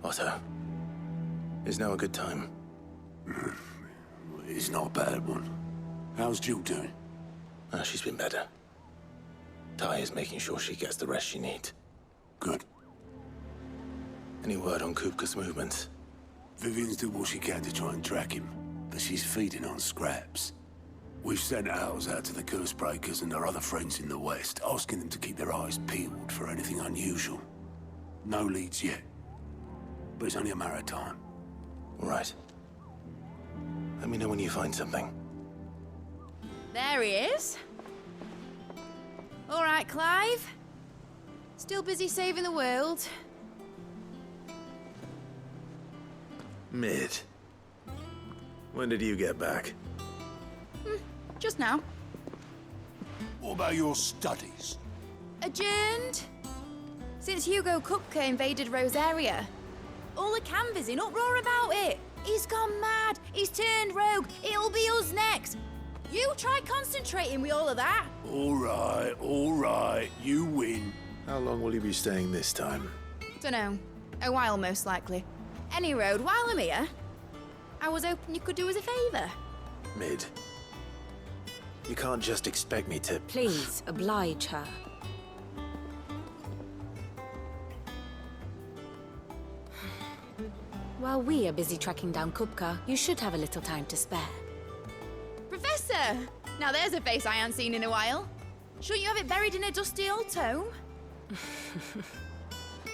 Otto, is now a good time? It's not a bad one. How's Jill doing? She's been better. Ty is making sure she gets the rest she needs. Good. Any word on Kupka's movements? Vivian's did what she can to try and track him, but she's feeding on scraps. We've sent ours out to the curse breakers and our other friends in the West, asking them to keep their eyes peeled for anything unusual. No leads yet, but it's only a matter of time. Right. Let me know when you find something. There he is. All right, Clive. Still busy saving the world. Mid. When did you get back? Just now. What about your studies? Adjourned. Since Hugo Kupka invaded Rosaria. All the canvass in uproar about it. He's gone mad. He's turned rogue. It'll be us next. You try concentrating with all of that. All right. You win. How long will you be staying this time? Dunno. A while, most likely. Any road, while I'm here, I was hoping you could do us a favour. Mid. You can't just expect me to... Please, oblige her. While we are busy tracking down Kupka, you should have a little time to spare. Professor! Now there's a face I haven't seen in a while. Shouldn't you have it buried in a dusty old tome?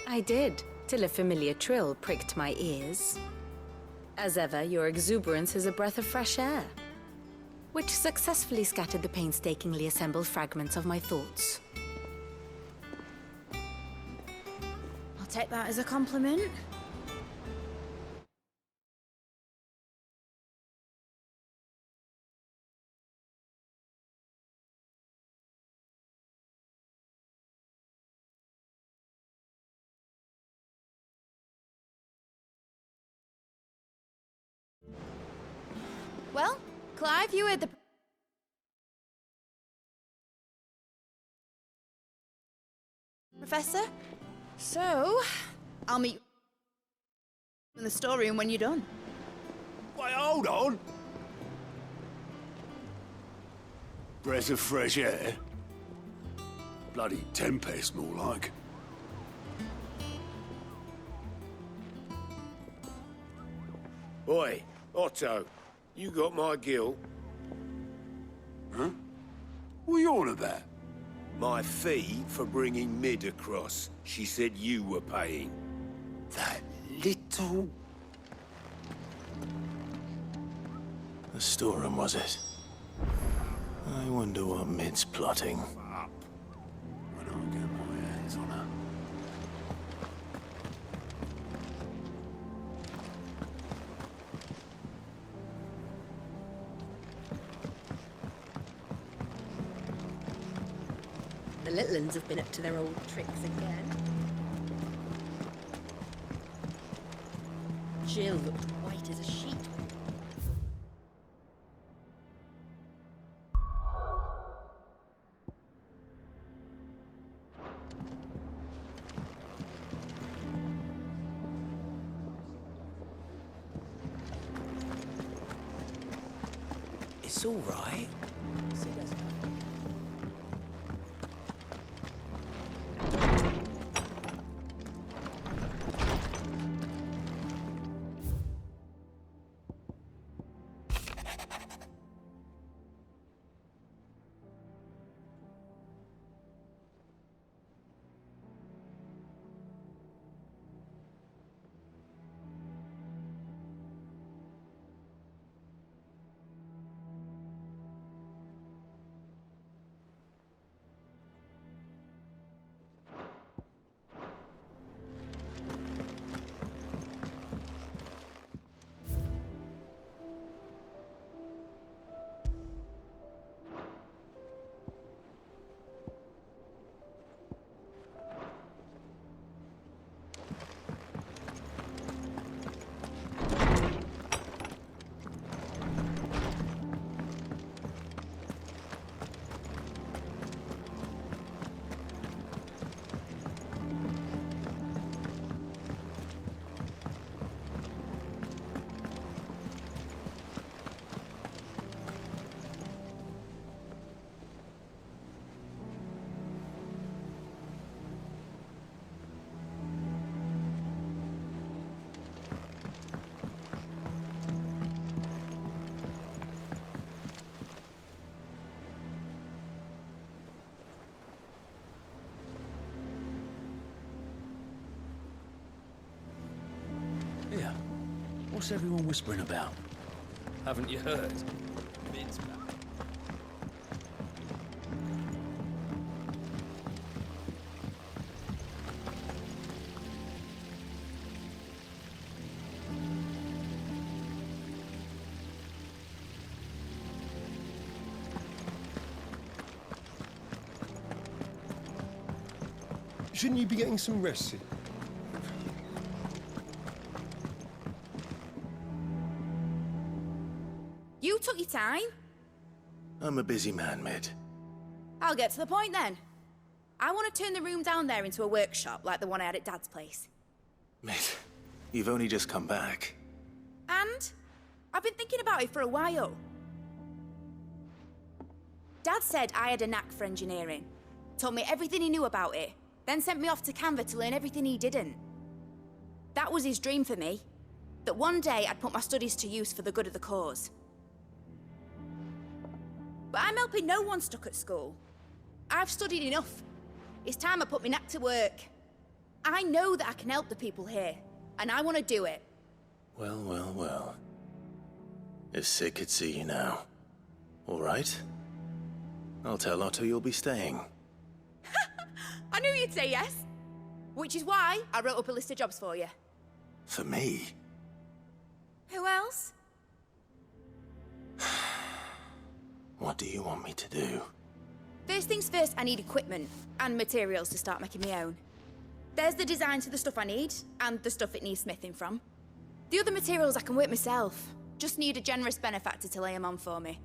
I did, till a familiar trill pricked my ears. As ever, your exuberance is a breath of fresh air, which successfully scattered the painstakingly assembled fragments of my thoughts. I'll take that as a compliment. Well, Clive, you heard the... Professor? So, I'll meet you in the storeroom when you're done. Wait, hold on. Breath of fresh air. Bloody tempest, more like. Oi, Otto, you got my gill? Huh? What are you on about? My fee for bringing Mid across. She said you were paying. That little... The storeroom, was it? I wonder what Mid's plotting. Up. When I get my hands on her. The little uns have been up to their old tricks again. Jill looked white as a sheet. It's all right. What's everyone whispering about? Haven't you heard? Mid's back. Shouldn't you be getting some rest? You took your time. I'm a busy man, Mid. I'll get to the point then. I want to turn the room down there into a workshop like the one I had at Dad's place. Mid, you've only just come back. And I've been thinking about it for a while. Dad said I had a knack for engineering. Told me everything he knew about it. Then sent me off to Canva to learn everything he didn't. That was his dream for me. That one day I'd put my studies to use for the good of the cause. But I'm helping no one stuck at school. I've studied enough. It's time I put my knack to work. I know that I can help the people here, and I want to do it. Well, well, well. If Sid could see you now. All right. I'll tell Otto you'll be staying. I knew you'd say yes. Which is why I wrote up a list of jobs for you. For me? Who else? What do you want me to do? First things first, I need equipment and materials to start making my own. There's the designs for the stuff I need, and the stuff it needs smithing from. The other materials I can work myself. Just need a generous benefactor to lay them on for me.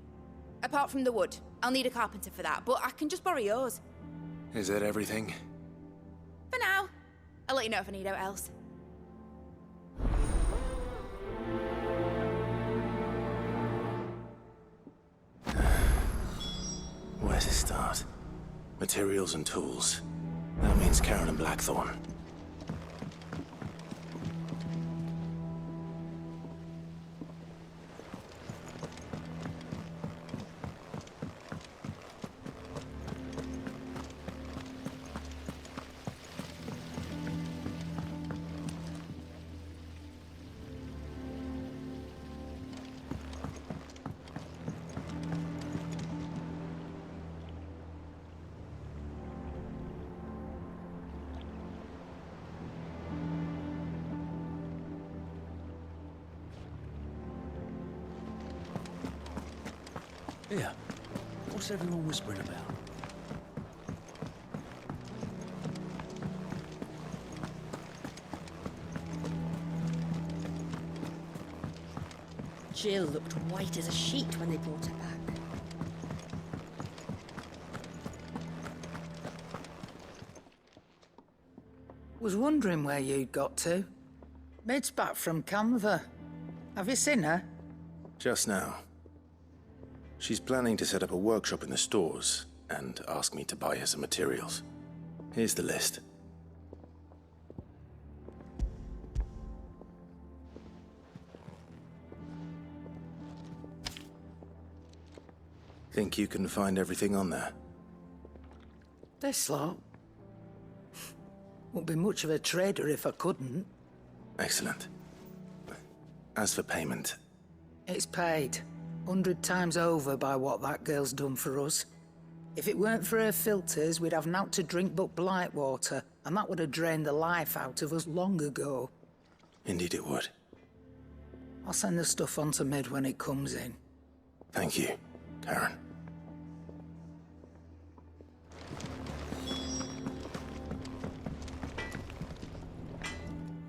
Apart from the wood, I'll need a carpenter for that, but I can just borrow yours. Is that everything? For now. I'll let you know if I need out else. Where to start? Materials and tools. That means Karen and Blackthorn. Here. What's everyone whispering about? Jill looked white as a sheet when they brought her back. Was wondering where you'd got to. Mid's back from Canva. Have you seen her? Just now. She's planning to set up a workshop in the stores and ask me to buy her some materials. Here's the list. Think you can find everything on there? This lot. Wouldn't be much of a trader if I couldn't. Excellent. As for payment, It's paid. 100 times over by what that girl's done for us. If it weren't for her filters, we'd have naught to drink but blight water, and that would have drained the life out of us long ago. indeed it would. I'll send the stuff on to Mid when it comes in. Thank you, Karen.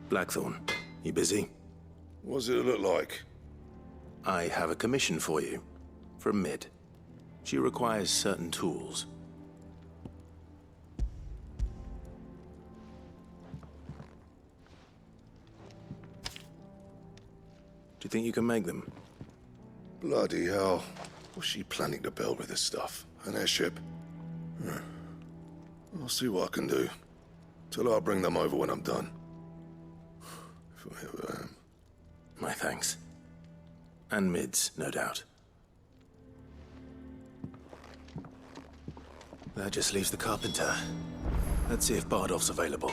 Blackthorn, you busy? What does it look like? I have a commission for you, from Mid. She requires certain tools. Do you think you can make them? Bloody hell. What's she planning to build with this stuff? An airship? I'll see what I can do. Tell her I'll bring them over when I'm done. If I ever am. My thanks. And Mid's, no doubt. That just leaves the carpenter. Let's see if Bardolph's available.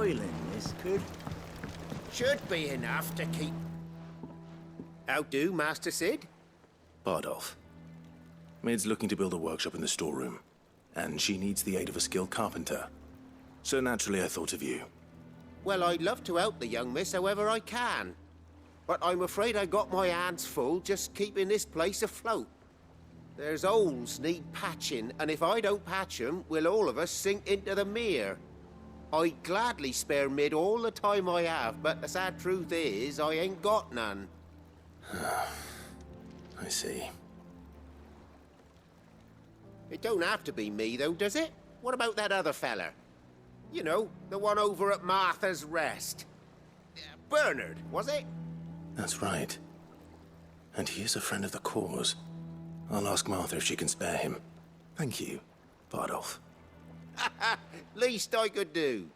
toiling, this could. Should be enough to keep... How do, Master Sid? Bardolph. Maid's looking to build a workshop in the storeroom, and she needs the aid of a skilled carpenter. So naturally I thought of you. Well, I'd love to help the young miss however I can. But I'm afraid I got my hands full just keeping this place afloat. There's holes need patching, and if I don't patch 'em, we'll all of us sink into the mere. I'd gladly spare Mid all the time I have, but the sad truth is, I ain't got none. I see. It don't have to be me, though, does it? What about that other fella? You know, the one over at Martha's Rest. Bernard, was it? That's right. And he is a friend of the cause. I'll ask Martha if she can spare him. Thank you, Bardolph. Least I could do.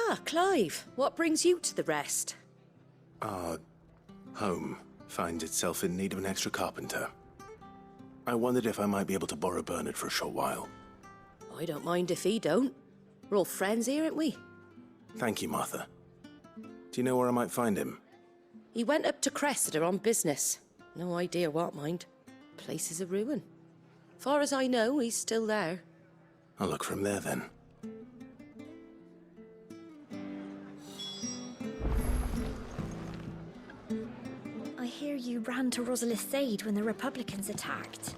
Ah, Clive, what brings you to the Rest? Our home finds itself in need of an extra carpenter. I wondered if I might be able to borrow Bernard for a short while. I don't mind if he don't. We're all friends here, aren't we? Thank you, Martha. Do you know where I might find him? He went up to Cressida on business. No idea what, mind. Place is a ruin. Far as I know, he's still there. I'll look for him there, then. I hear you ran to Rosalith's when the Republicans attacked.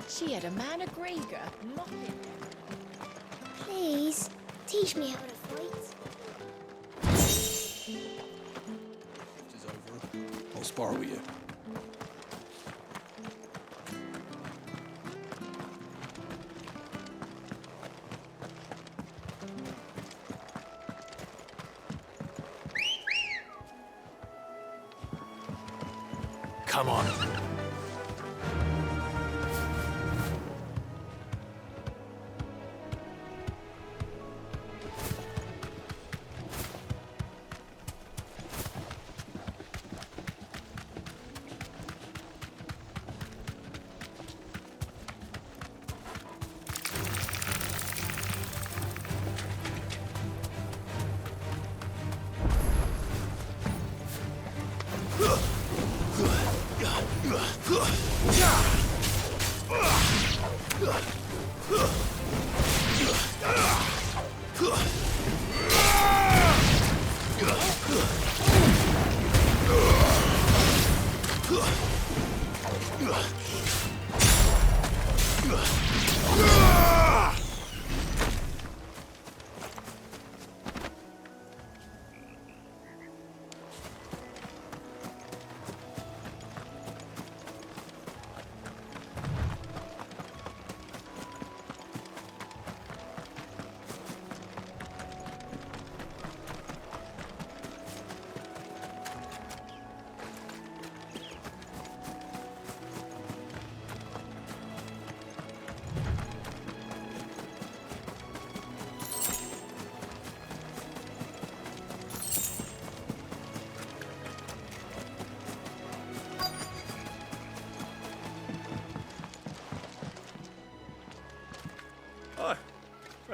She had a man of Grieger mocking. Please, teach me how to fight. This is over. I'll spar with you. Come on.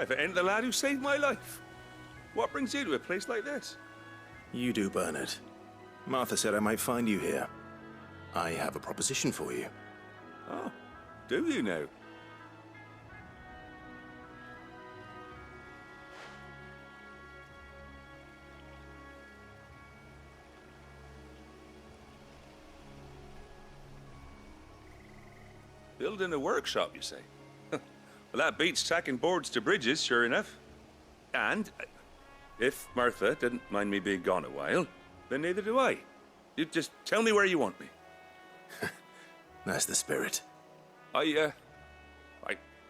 If it ain't the lad who saved my life. What brings you to a place like this? You do, Bernard. Martha said I might find you here. I have a proposition for you. Oh, do you now? Building a workshop, you say? Well, that beats tacking boards to bridges, sure enough. And if Martha didn't mind me being gone a while, then neither do I. You just tell me where you want me. That's the spirit. I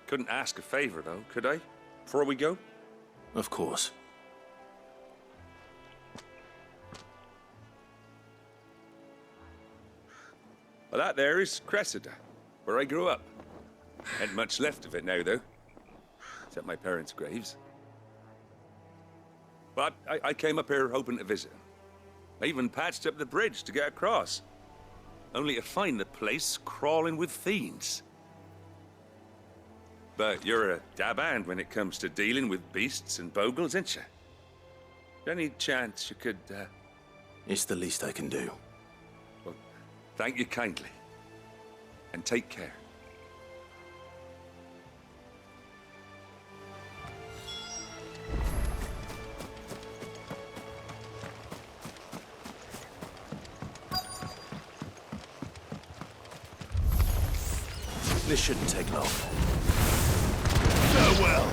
couldn't ask a favor, though, could I? Before we go? Of course. Well, that there is Cressida, where I grew up. Ain't much left of it now, though. Except my parents' graves. But I came up here hoping to visit. I even patched up the bridge to get across. Only to find the place crawling with fiends. But you're a dab hand when it comes to dealing with beasts and bogles, ain't you? Any chance you could, It's the least I can do. Well, thank you kindly. And take care. This shouldn't take long. Farewell.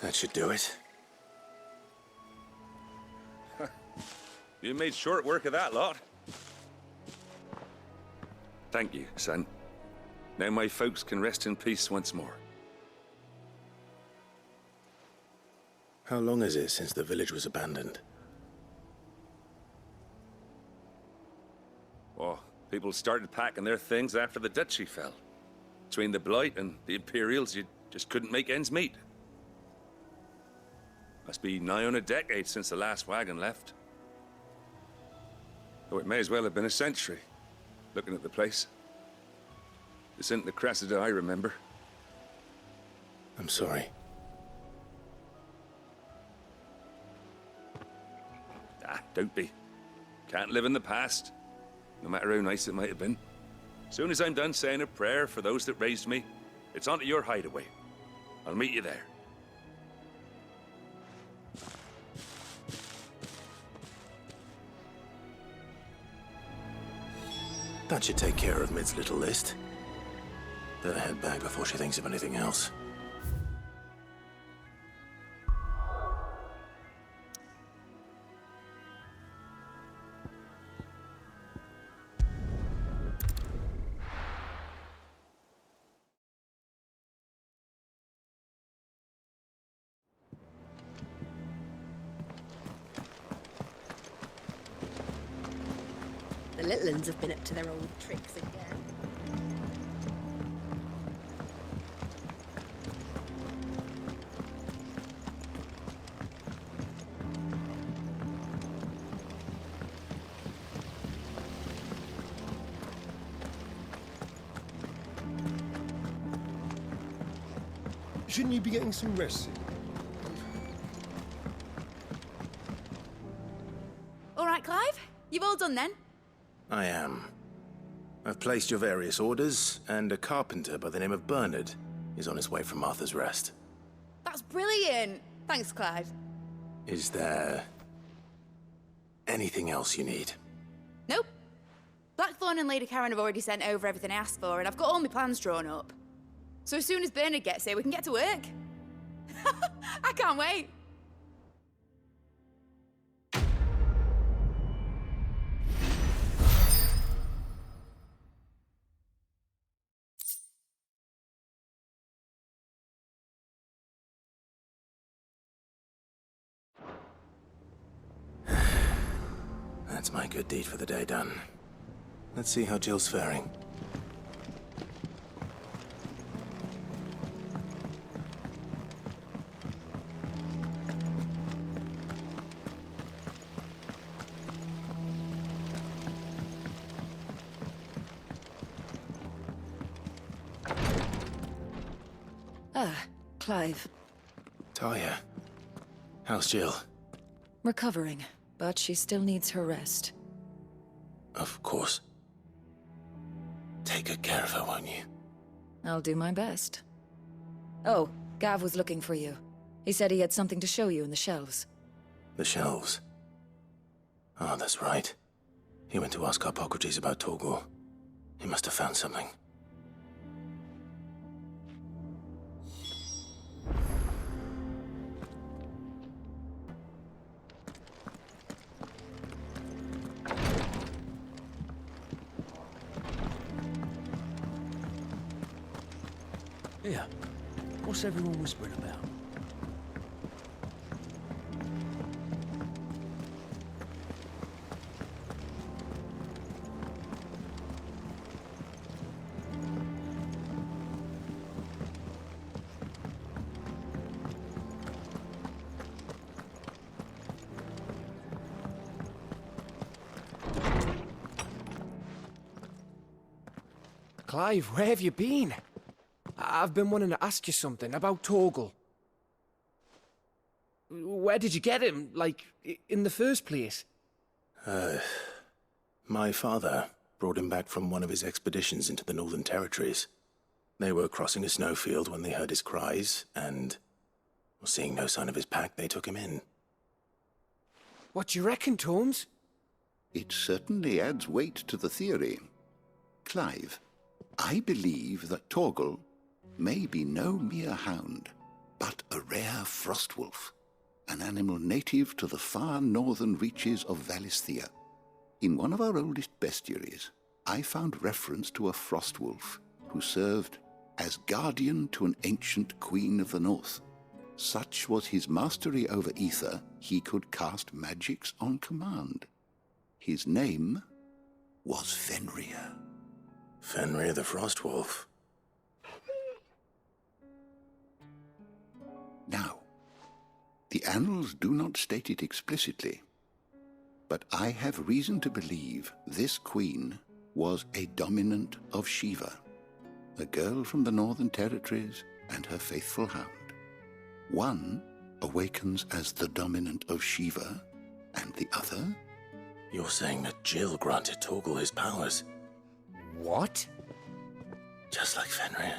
That should do it. You made short work of that lot. Thank you, son. Now my folks can rest in peace once more. How long is it since the village was abandoned? Oh, people started packing their things after the duchy fell. Between the Blight and the Imperials, you just couldn't make ends meet. Must be nigh on a decade since the last wagon left. Oh, it may as well have been a century, looking at the place. This isn't the Cressida I remember. I'm sorry. Ah, don't be. Can't live in the past, no matter how nice it might have been. Soon as I'm done saying a prayer for those that raised me, it's on to your hideaway. I'll meet you there. That should take care of Mid's little list. Better head back before she thinks of anything else. The little uns have been up to their old tricks again. Shouldn't you be getting some rest soon? All right, Clive? You've all done then? I am. I've placed your various orders, and a carpenter by the name of Bernard is on his way from Arthur's Rest. That's brilliant. Thanks, Clive. Is there anything else you need? Nope. Blackthorn and Lady Karen have already sent over everything I asked for, and I've got all my plans drawn up. So as soon as Bernard gets here, we can get to work. I can't wait. That's my good deed for the day done. Let's see how Jill's faring. Clive. Talia. How's Jill? Recovering, but she still needs her rest. Of course. Take good care of her, won't you? I'll do my best. Oh, Gav was looking for you. He said he had something to show you in the shelves. The shelves? Oh, that's right. He went to ask Hippocrates about Torgor. He must have found something. Here, what's everyone whispering about? Clive, where have you been? I've been wanting to ask you something about Torgal. Where did you get him, like, in the first place? My father brought him back from one of his expeditions into the Northern Territories. They were crossing a snowfield when they heard his cries, and, seeing no sign of his pack, they took him in. What do you reckon, Tomes? It certainly adds weight to the theory. Clive, I believe that Torgal may be no mere hound. but a rare frost wolf, an animal native to the far northern reaches of Valisthea. In one of our oldest bestiaries, I found reference to a frost wolf who served as guardian to an ancient queen of the north. Such was his mastery over ether, he could cast magics on command. His name was Fenrir. Fenrir the Frost Wolf. Now, the annals do not state it explicitly, but I have reason to believe this queen was a dominant of Shiva, a girl from the Northern Territories and her faithful hound. One awakens as the dominant of Shiva, and the other? You're saying that Jill granted Torgal his powers? What? Just like Fenrir.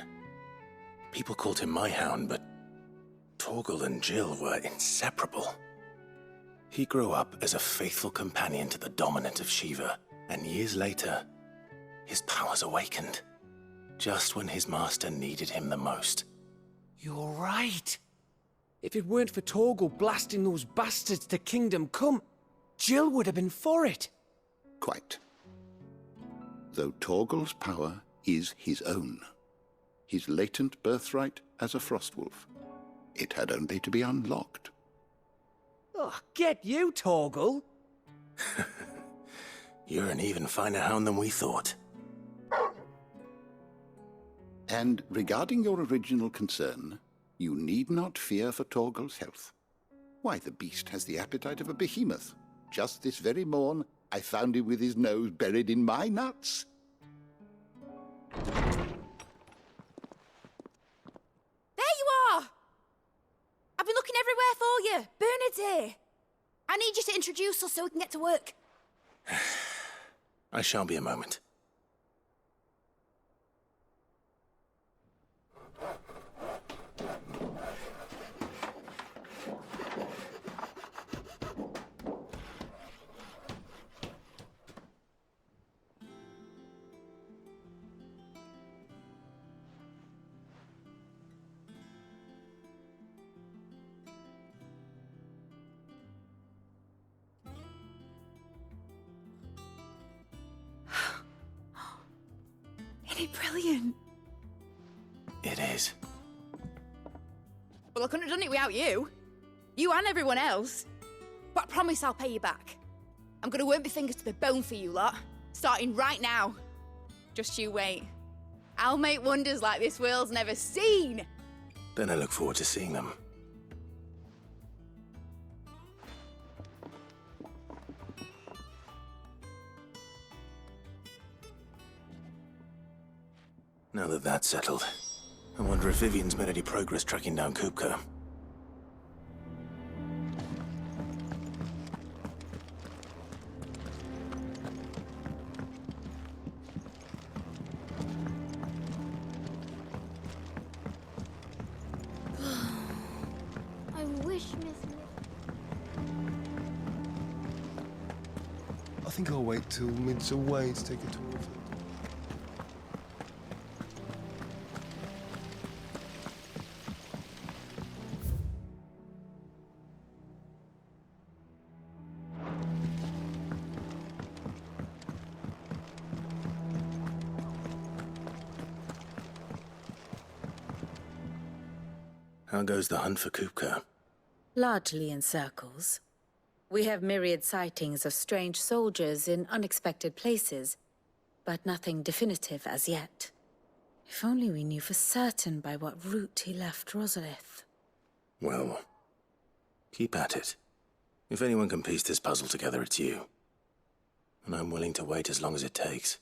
People called him my hound, but Torgal and Jill were inseparable. He grew up as a faithful companion to the dominant of Shiva, and years later, his powers awakened, just when his master needed him the most. You're right. If it weren't for Torgal blasting those bastards to Kingdom Come, Jill would have been for it. Quite. Though Torgal's power is his own, his latent birthright as a Frostwolf. It had only to be unlocked. Oh, get you, Torgal! You're an even finer hound than we thought. And regarding your original concern, you need not fear for Torgal's health. Why, the beast has the appetite of a behemoth. Just this very morn, I found him with his nose buried in my nuts. There you are! I've been looking everywhere for you. Bernard's here. I need you to introduce us so we can get to work. I shall be a moment. Isn't it brilliant? It is. Well, I couldn't have done it without you. You and everyone else. But I promise I'll pay you back. I'm gonna work my fingers to the bone for you lot, starting right now. Just you wait. I'll make wonders like this world's never seen. Then I look forward to seeing them. Now that that's settled, I wonder if Vivian's made any progress tracking down Kupka. I wish Miss... I think I'll wait till Mid's away to take a tour of it. How goes the hunt for Kupka? Largely in circles. We have myriad sightings of strange soldiers in unexpected places, but nothing definitive as yet. If only we knew for certain by what route he left Rosalith. Well, keep at it. If anyone can piece this puzzle together, it's you. And I'm willing to wait as long as it takes.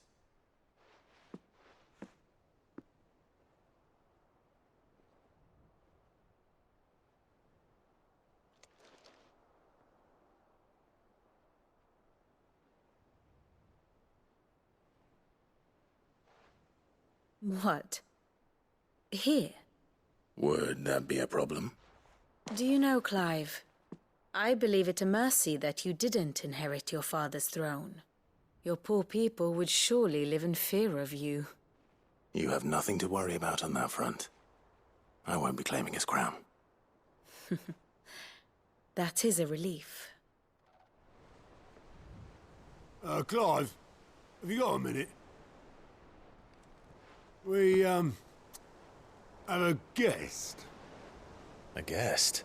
What? Here? Would that be a problem? Do you know, Clive, I believe it a mercy that you didn't inherit your father's throne. Your poor people would surely live in fear of you. You have nothing to worry about on that front. I won't be claiming his crown. That is a relief. Clive, have you got a minute? We, have a guest. A guest?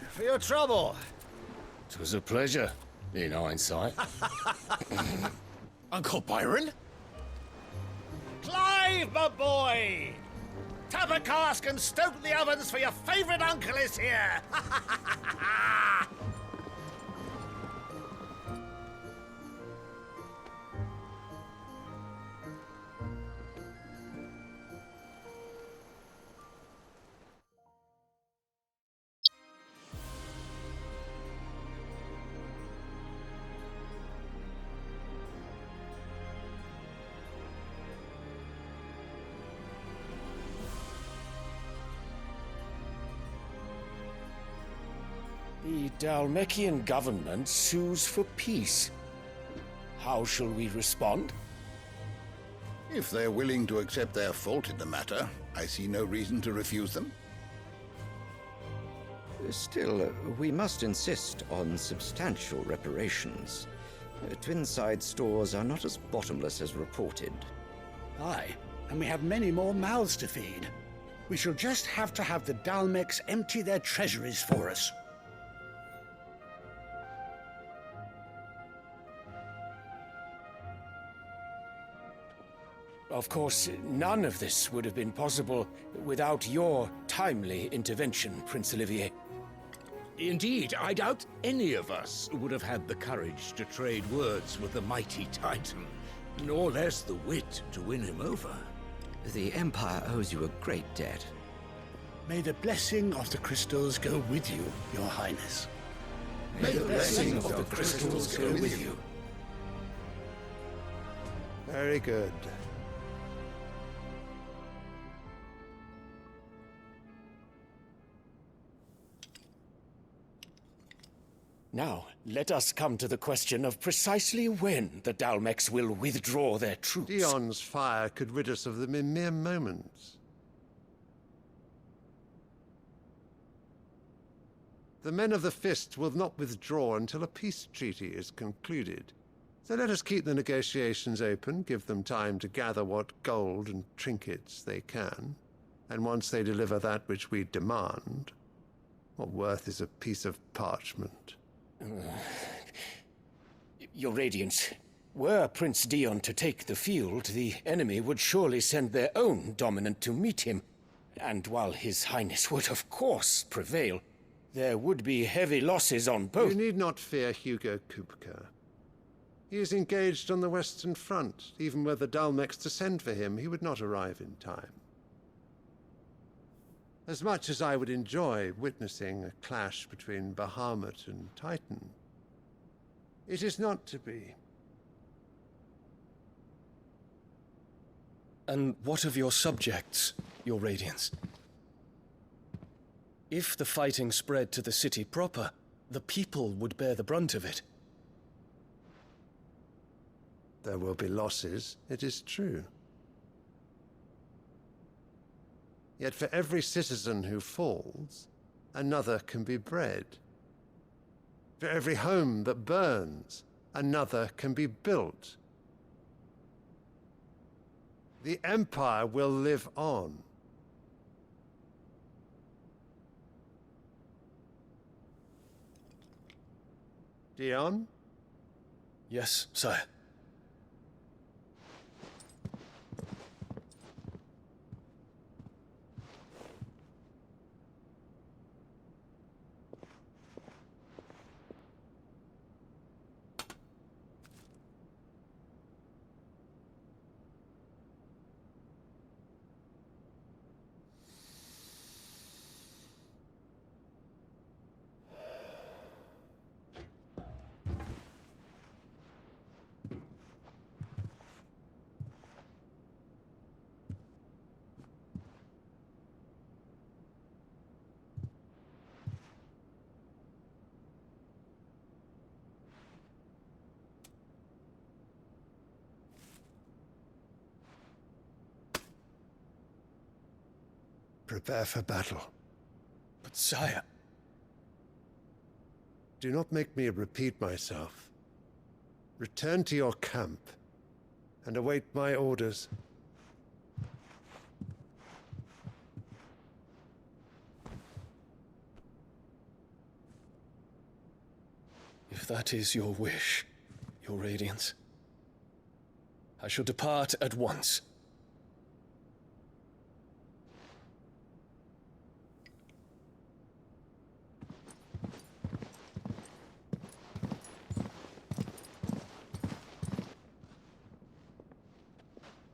For your trouble. 'Twas a pleasure, in hindsight. Uncle Byron? Clive, my boy! Tap a cask and stoke the ovens, for your favourite uncle is here! The Dalmekian government sues for peace. How shall we respond? If they're willing to accept their fault in the matter, I see no reason to refuse them. Still, we must insist on substantial reparations. Twinside stores are not as bottomless as reported. Aye, and we have many more mouths to feed. We shall just have to have the Dalmecs empty their treasuries for us. Of course, none of this would have been possible without your timely intervention, Prince Olivier. Indeed, I doubt any of us would have had the courage to trade words with the mighty Titan, nor less the wit to win him over. The Empire owes you a great debt. May the blessing of the crystals go with you, Your Highness. May the blessing of the crystals go with you. Very good. Now, let us come to the question of precisely when the Dalmecs will withdraw their troops. Dion's fire could rid us of them in mere moments. The men of the Fist will not withdraw until a peace treaty is concluded. So let us keep the negotiations open, give them time to gather what gold and trinkets they can, and once they deliver that which we demand, what worth is a piece of parchment? Your Radiance, were Prince Dion to take the field, the enemy would surely send their own dominant to meet him. And while His Highness would of course prevail, there would be heavy losses on both. You need not fear Hugo Kupka. He is engaged on the Western Front. Even were the Dalmecs to send for him, he would not arrive in time. As much as I would enjoy witnessing a clash between Bahamut and Titan, it is not to be. And what of your subjects, Your Radiance? If the fighting spread to the city proper, the people would bear the brunt of it. There will be losses, it is true. Yet for every citizen who falls, another can be bred. For every home that burns, another can be built. The Empire will live on. Dion? Yes, sire. prepare for battle. But sire... Do not make me repeat myself. Return to your camp and await my orders. If that is your wish, Your Radiance, I shall depart at once.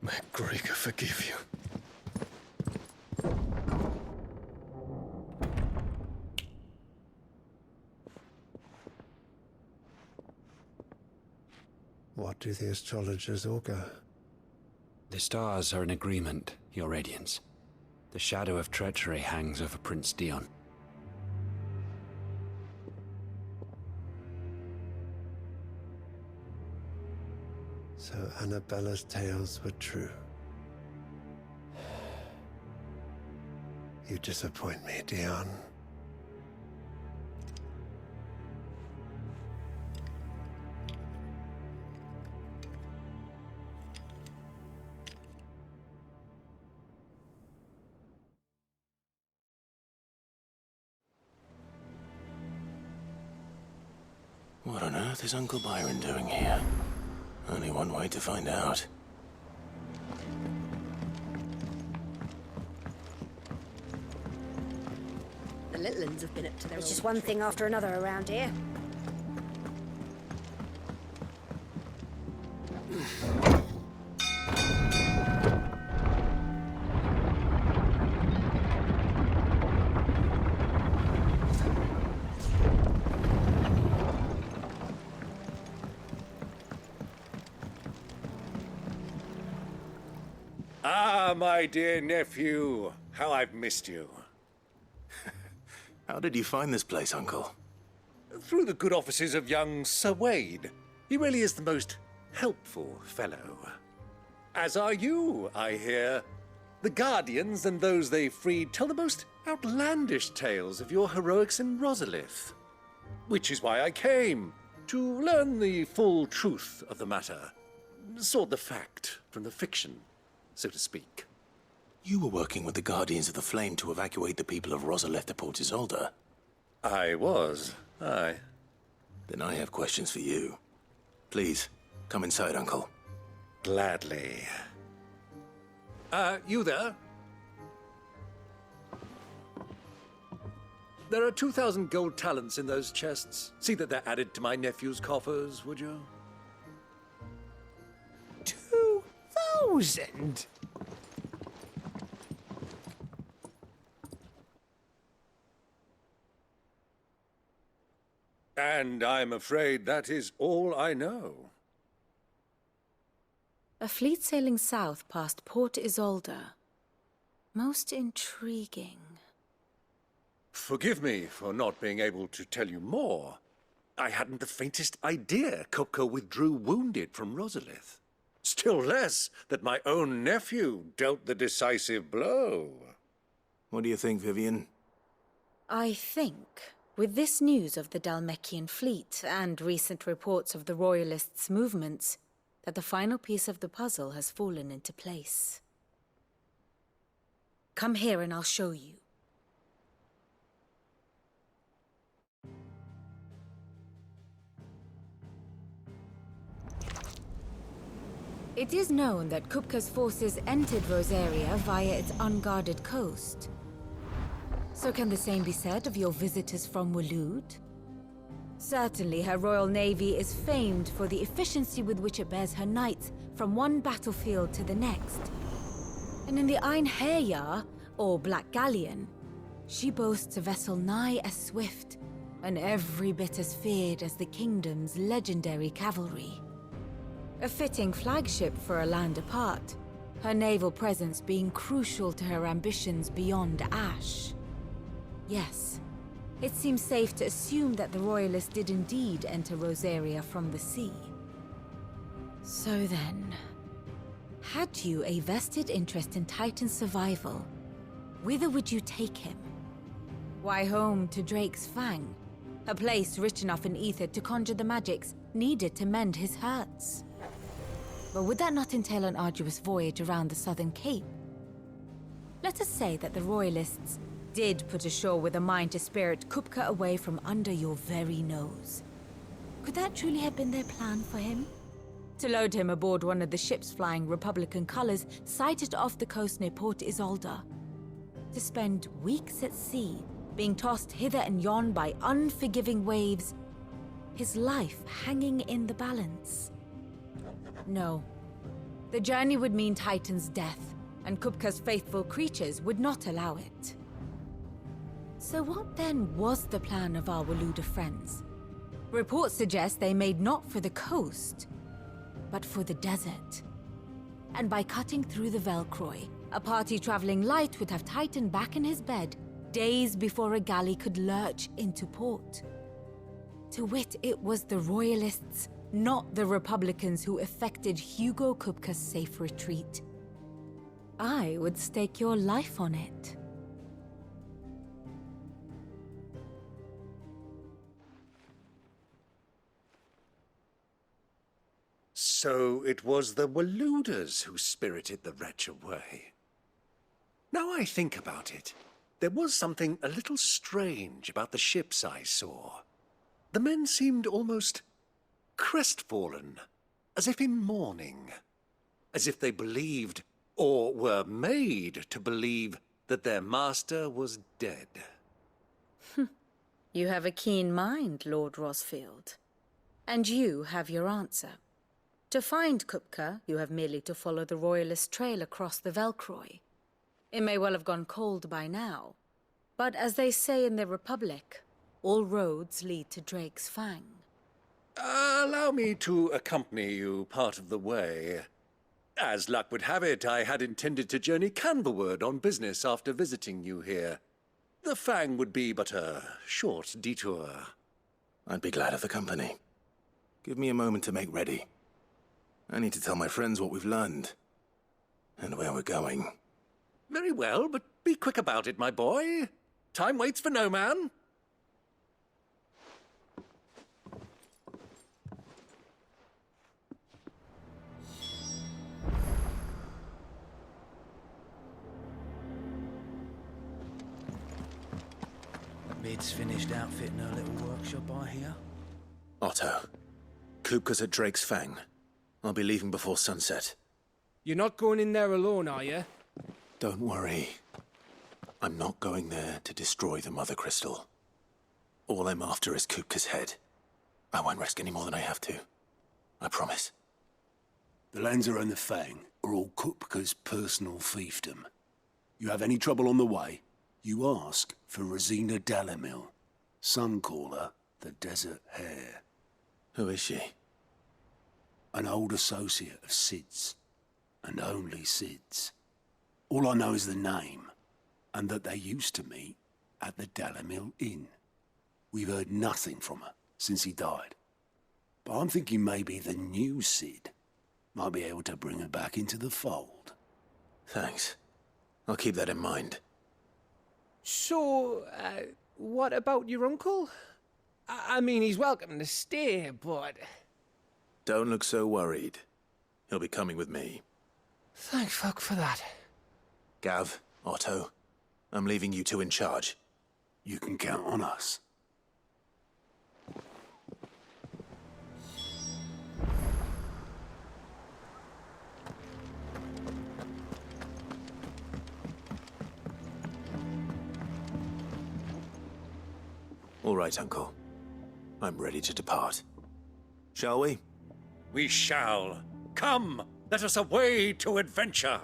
May Gregor forgive you. What do the astrologers augur? The stars are in agreement, Your Radiance. The shadow of treachery hangs over Prince Dion. So Annabella's tales were true. You disappoint me, Dion. What on earth is Uncle Byron doing here? Only one way to find out. The little uns have been up to their... It's just one thing after another around here. Ah, my dear nephew, how I've missed you. How did you find this place, Uncle? Through the good offices of young Sir Wade. He really is the most helpful fellow. As are you, I hear. The Guardians and those they freed tell the most outlandish tales of your heroics in Rosalith. Which is why I came, to learn the full truth of the matter. Sort the fact from the fiction, so to speak. You were working with the Guardians of the Flame to evacuate the people of Rosalith to Port Isolde. I was, aye. Then I have questions for you. Please, come inside, Uncle. Gladly. You there? There are 2,000 gold talents in those chests. See that they're added to my nephew's coffers, would you? 2,000? And I'm afraid that is all I know. A fleet sailing south past Port Isolde. Most intriguing. Forgive me for not being able to tell you more. I hadn't the faintest idea Kupka withdrew wounded from Rosalith. Still less that my own nephew dealt the decisive blow. What do you think, Vivian? I think, with this news of the Dhalmekian fleet and recent reports of the Royalists' movements, that the final piece of the puzzle has fallen into place. Come here and I'll show you. It is known that Kupka's forces entered Rosaria via its unguarded coast. So can the same be said of your visitors from Waloed? Certainly her Royal Navy is famed for the efficiency with which it bears her knights from one battlefield to the next. And in the Einherjar, or Black Galleon, she boasts a vessel nigh as swift and every bit as feared as the kingdom's legendary cavalry. A fitting flagship for a land apart, her naval presence being crucial to her ambitions beyond Ash. Yes, it seems safe to assume that the Royalists did indeed enter Rosaria from the sea. So then, had you a vested interest in Titan's survival, whither would you take him? Why, home to Drake's Fang, a place rich enough in ether to conjure the magics needed to mend his hurts. But would that not entail an arduous voyage around the southern cape? Let us say that the royalists did put ashore with a mind to spirit Kupka away from under your very nose. Could that truly have been their plan for him? To load him aboard one of the ships flying Republican colors sighted off the coast near Port Isolde? To spend weeks at sea, being tossed hither and yon by unforgiving waves, his life hanging in the balance? No. The journey would mean Titan's death, and Kupka's faithful creatures would not allow it. So what then was the plan of our Waluda friends? Reports suggest they made not for the coast, but for the desert. And by cutting through the Velcroy, a party traveling light would have Titan back in his bed days before a galley could lurch into port. To wit, it was the royalists, not the Republicans, who effected Hugo Kupka's safe retreat. I would stake your life on it. So it was the Waludas who spirited the wretch away. Now I think about it, there was something a little strange about the ships I saw. The men seemed almost crestfallen, as if in mourning, as if they believed, or were made to believe, that their master was dead. You have a keen mind, Lord Rosfield. And you have your answer. To find Kupka, you have merely to follow the royalist trail across the Velcroy. It may well have gone cold by now, but as they say in the Republic, all roads lead to Drake's Fang. Allow me to accompany you part of the way. As luck would have it, I had intended to journey Canberward on business after visiting you here. The Fang would be but a short detour. I'd be glad of the company. Give me a moment to make ready. I need to tell my friends what we've learned, and where we're going. Very well, but be quick about it, my boy. Time waits for no man. Mid's finished outfitting her little workshop, I hear. Otto, Kupka's at Drake's Fang. I'll be leaving before sunset. You're not going in there alone, are you? Don't worry. I'm not going there to destroy the Mother Crystal. All I'm after is Kupka's head. I won't risk any more than I have to. I promise. The Lanza and the Fang are all Kupka's personal fiefdom. You have any trouble on the way, you ask for Rosina Dalamil. Some call her the Desert Hare. Who is she? An old associate of Sid's, and only Sid's. All I know is the name, and that they used to meet at the Dalamil Inn. We've heard nothing from her since he died. But I'm thinking maybe the new Sid might be able to bring her back into the fold. Thanks. I'll keep that in mind. So, what about your uncle? I mean, he's welcome to stay, but... Don't look so worried. He'll be coming with me. Thank fuck for that. Gav, Otto, I'm leaving you two in charge. You can count on us. All right, Uncle. I'm ready to depart. Shall we? We shall. Come, let us away to adventure.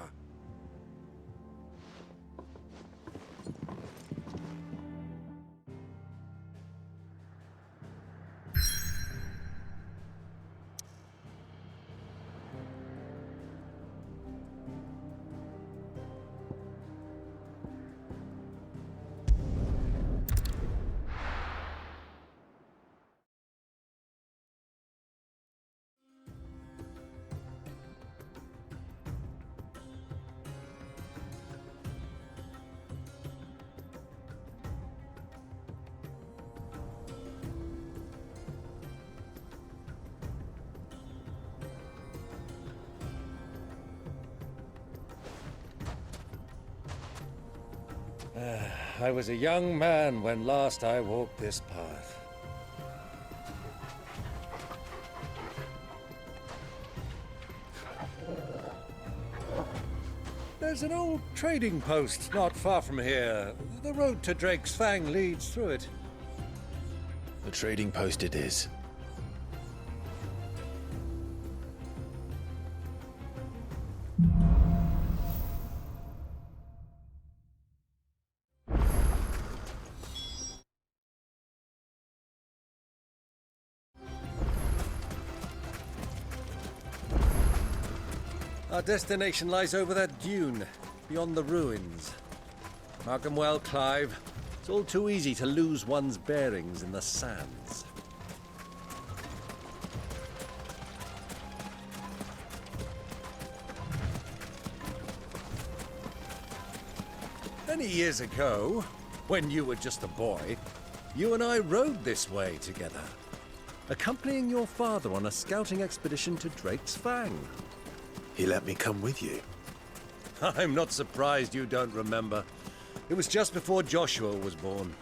I was a young man when last I walked this path. There's an old trading post not far from here. The road to Drake's Fang leads through it. The trading post it is. Our destination lies over that dune, beyond the ruins. Mark 'em well, Clive. It's all too easy to lose one's bearings in the sands. Many years ago, when you were just a boy, you and I rode this way together, accompanying your father on a scouting expedition to Drake's Fang. He let me come with you. I'm not surprised you don't remember. It was just before Joshua was born.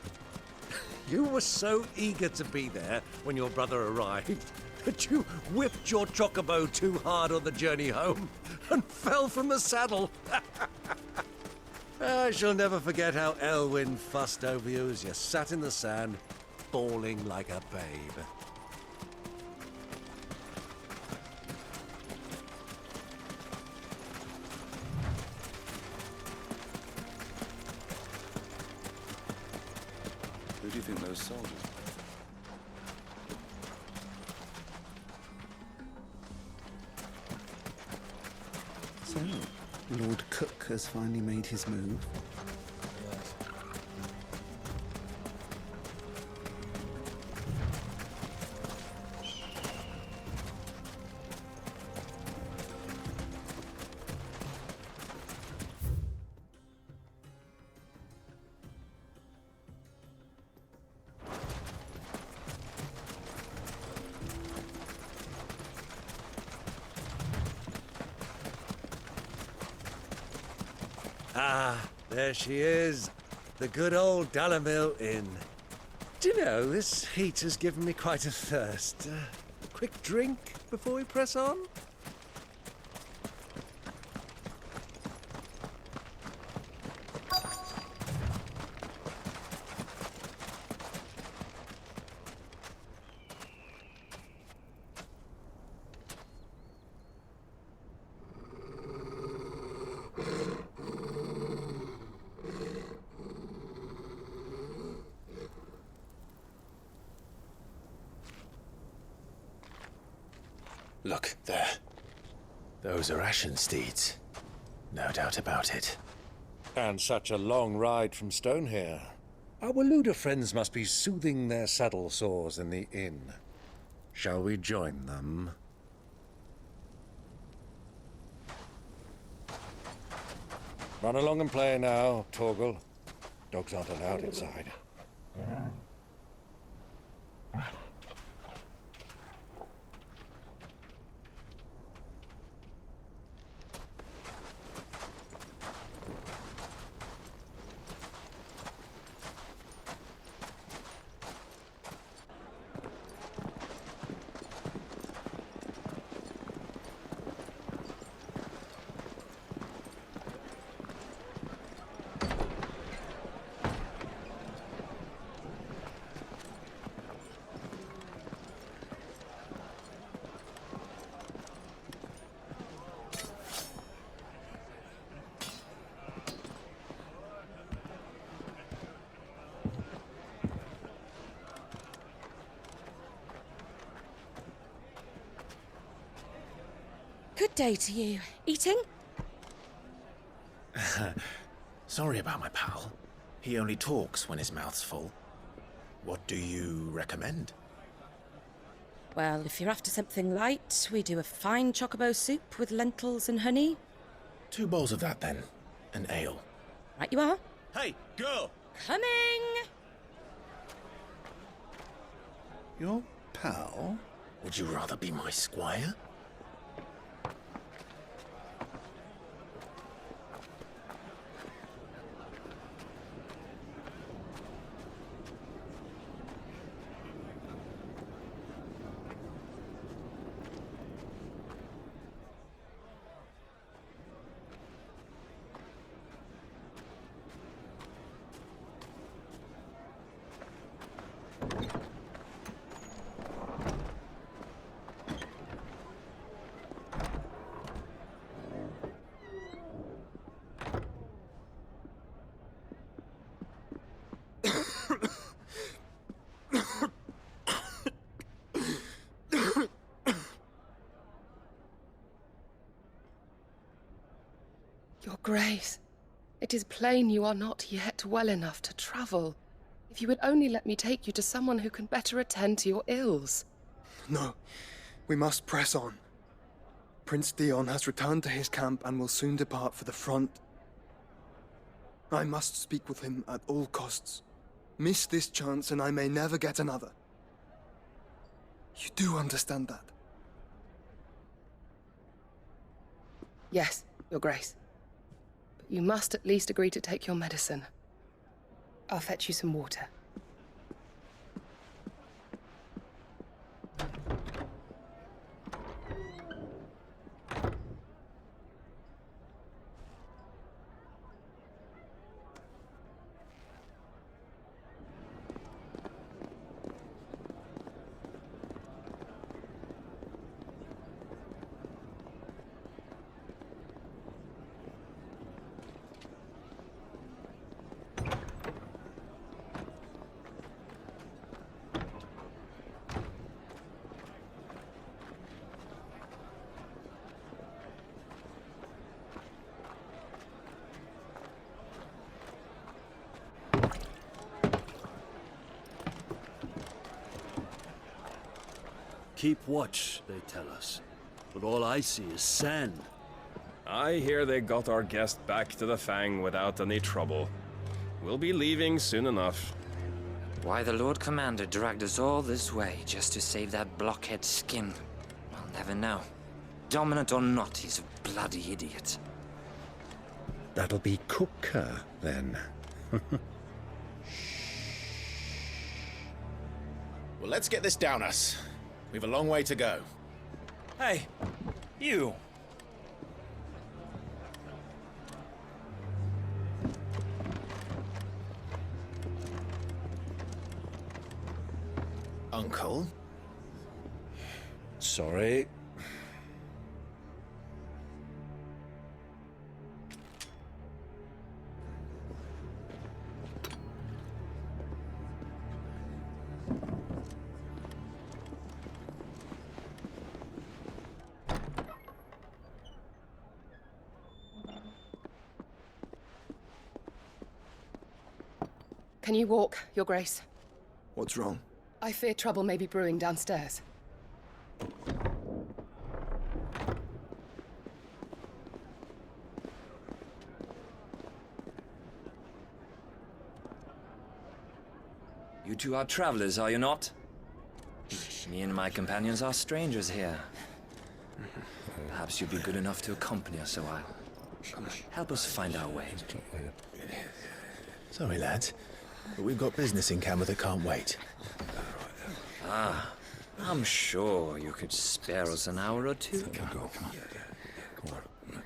You were so eager to be there when your brother arrived that you whipped your chocobo too hard on the journey home and fell from the saddle. I shall never forget how Elwyn fussed over you as you sat in the sand, bawling like a babe. Who do you think those soldiers are? So, Lord Cook has finally made his move. Ah, there she is. The good old Dalamil Inn. Do you know, this heat has given me quite a thirst. Quick drink before we press on? Look, there. Those are Ashen steeds. No doubt about it. And such a long ride from Stonehere. Our Luda friends must be soothing their saddle sores in the inn. Shall we join them? Run along and play now, Torgal. Dogs aren't allowed inside. Good day to you. Eating? Sorry about my pal. He only talks when his mouth's full. What do you recommend? Well, if you're after something light, we do a fine chocobo soup with lentils and honey. 2 bowls of that, then. An ale. Right you are. Hey, girl! Coming! Your pal? Would you rather be my squire? Grace, it is plain you are not yet well enough to travel. If you would only let me take you to someone who can better attend to your ills. No, we must press on. Prince Dion has returned to his camp and will soon depart for the front. I must speak with him at all costs. Miss this chance and I may never get another. You do understand that? Yes, Your Grace. But you must at least agree to take your medicine. I'll fetch you some water. Keep watch, they tell us. But all I see is sand. I hear they got our guest back to the Fang without any trouble. We'll be leaving soon enough. Why the Lord Commander dragged us all this way just to save that blockhead's skin, I'll never know. Dominant or not, he's a bloody idiot. That'll be Cooker, then. Well, let's get this down us. We've a long way to go. Hey, you! Uncle? Sorry. Can you walk, Your Grace? What's wrong? I fear trouble may be brewing downstairs. You two are travelers, are you not? Me and my companions are strangers here. Perhaps you'd be good enough to accompany us a while. Help us find our way. Sorry, lads, but we've got business in camera that can't wait. Ah, I'm sure you could spare us an hour or two. Come on.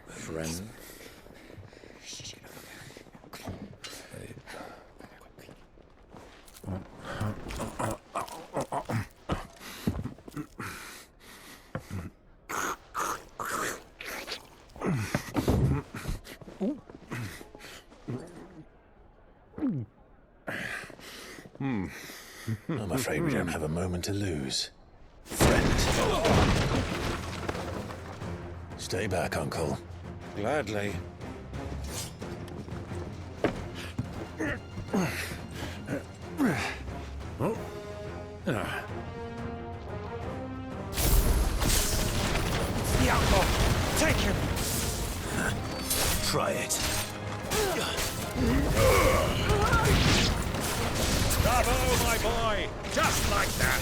Friend. I'm afraid we don't have a moment to lose. Friend. Stay back, Uncle. Gladly. Take him! Try it. Bravo, my boy! Just like that!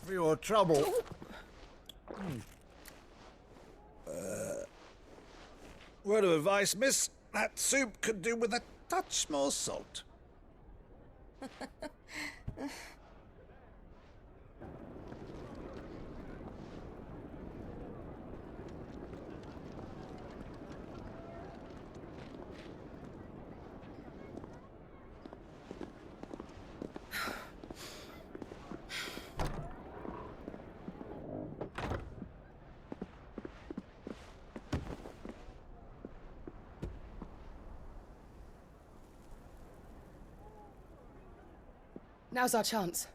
For your trouble. Word of advice, miss. That soup could do with a touch more salt. Now's our chance.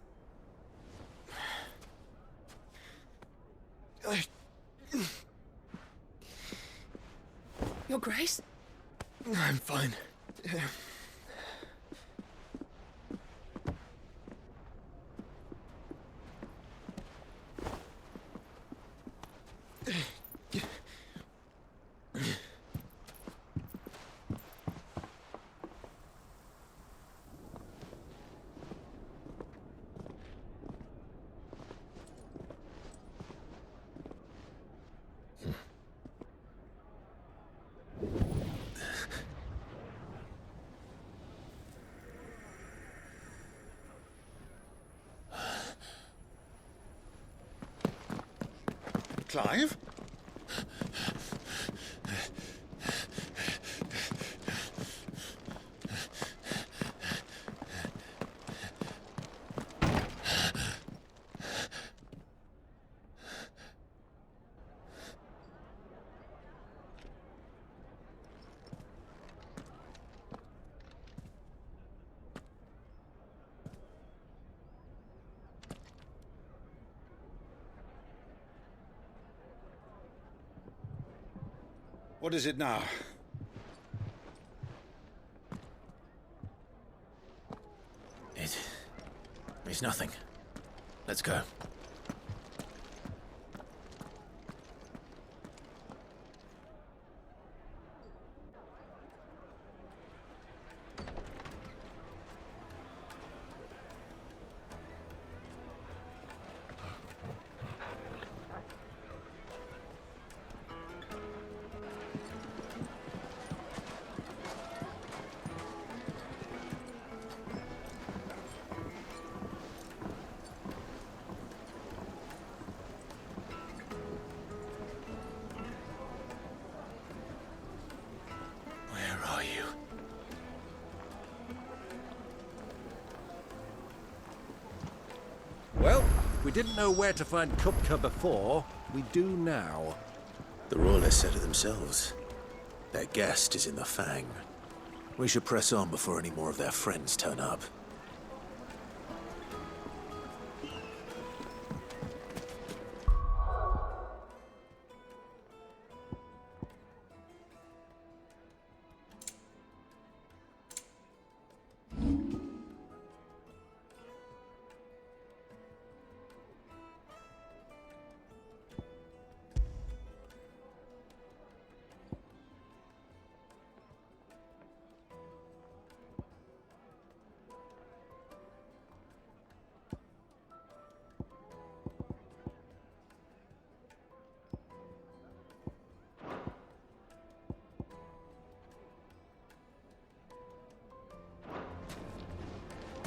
Your Grace? I'm fine. Clive? What is it now? It's nothing. Let's go. Well, if we didn't know where to find Kupka before, we do now. The royalists said it themselves. Their guest is in the Fang. We should press on before any more of their friends turn up.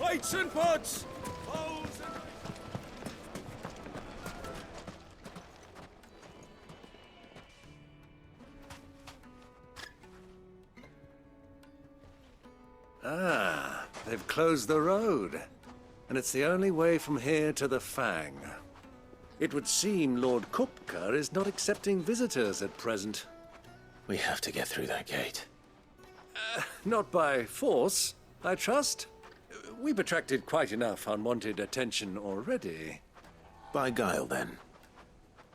Lights and pots! Ah, they've closed the road. And it's the only way from here to the Fang. It would seem Lord Kupka is not accepting visitors at present. We have to get through that gate. Not by force, I trust. We've attracted quite enough unwanted attention already. By guile, then.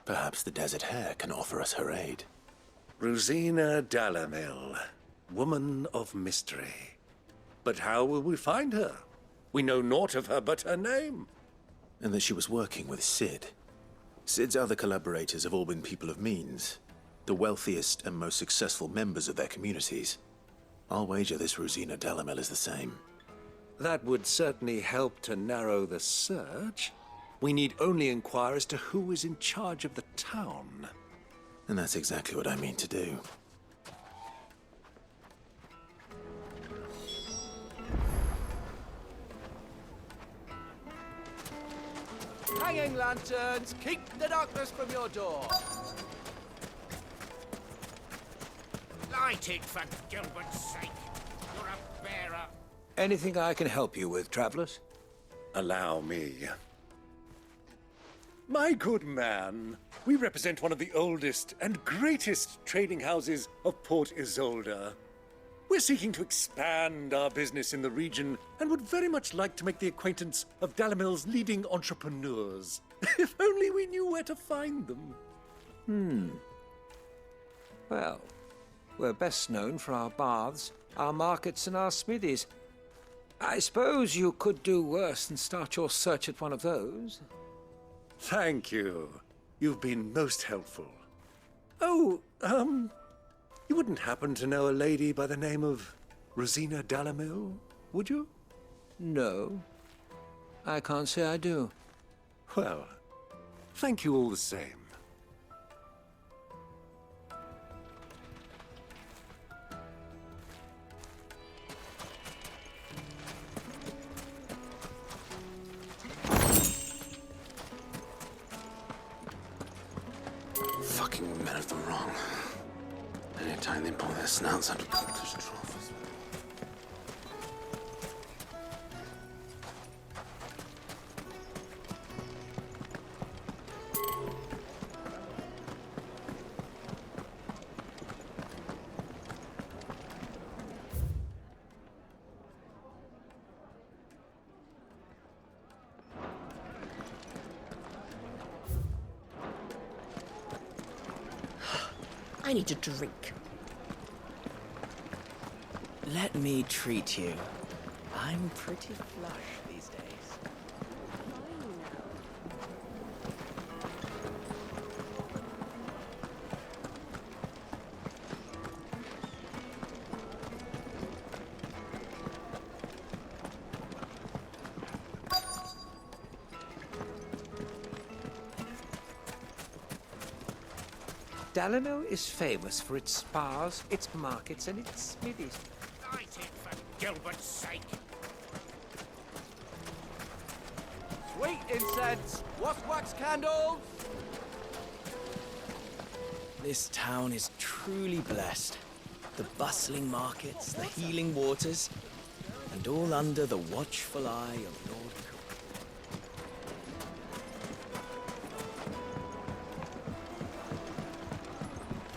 Perhaps the Desert Hare can offer us her aid. Rosina Dalamil, woman of mystery. But how will we find her? We know naught of her but her name. And that she was working with Sid. Sid's other collaborators have all been people of means, the wealthiest and most successful members of their communities. I'll wager this Rosina Dalamil is the same. That would certainly help to narrow the search. We need only inquire as to who is in charge of the town. And that's exactly what I mean to do. Hanging lanterns, keep the darkness from your door. Light it, for Gilbert's sake. You're a bearer. Anything I can help you with, travelers? Allow me. My good man, we represent one of the oldest and greatest trading houses of Port Isolde. We're seeking to expand our business in the region and would very much like to make the acquaintance of Dalamil's leading entrepreneurs. If only we knew where to find them. Well, we're best known for our baths, our markets, and our smithies. I suppose you could do worse than start your search at one of those. Thank you. You've been most helpful. Oh, you wouldn't happen to know a lady by the name of Rosina Dalamil, would you? No, I can't say I do. Well, thank you all the same. Fucking men of the wrong. Anytime they pull their snouts out of cookers' troughs. I need a drink. Let me treat you. I'm pretty flush these days. Dalamil is famous for its spas, its markets, and its smithies. Light it, for Gilbert's sake. Sweet incense! Wax candles! This town is truly blessed. The bustling markets, the healing waters, and all under the watchful eye of Lord Cook.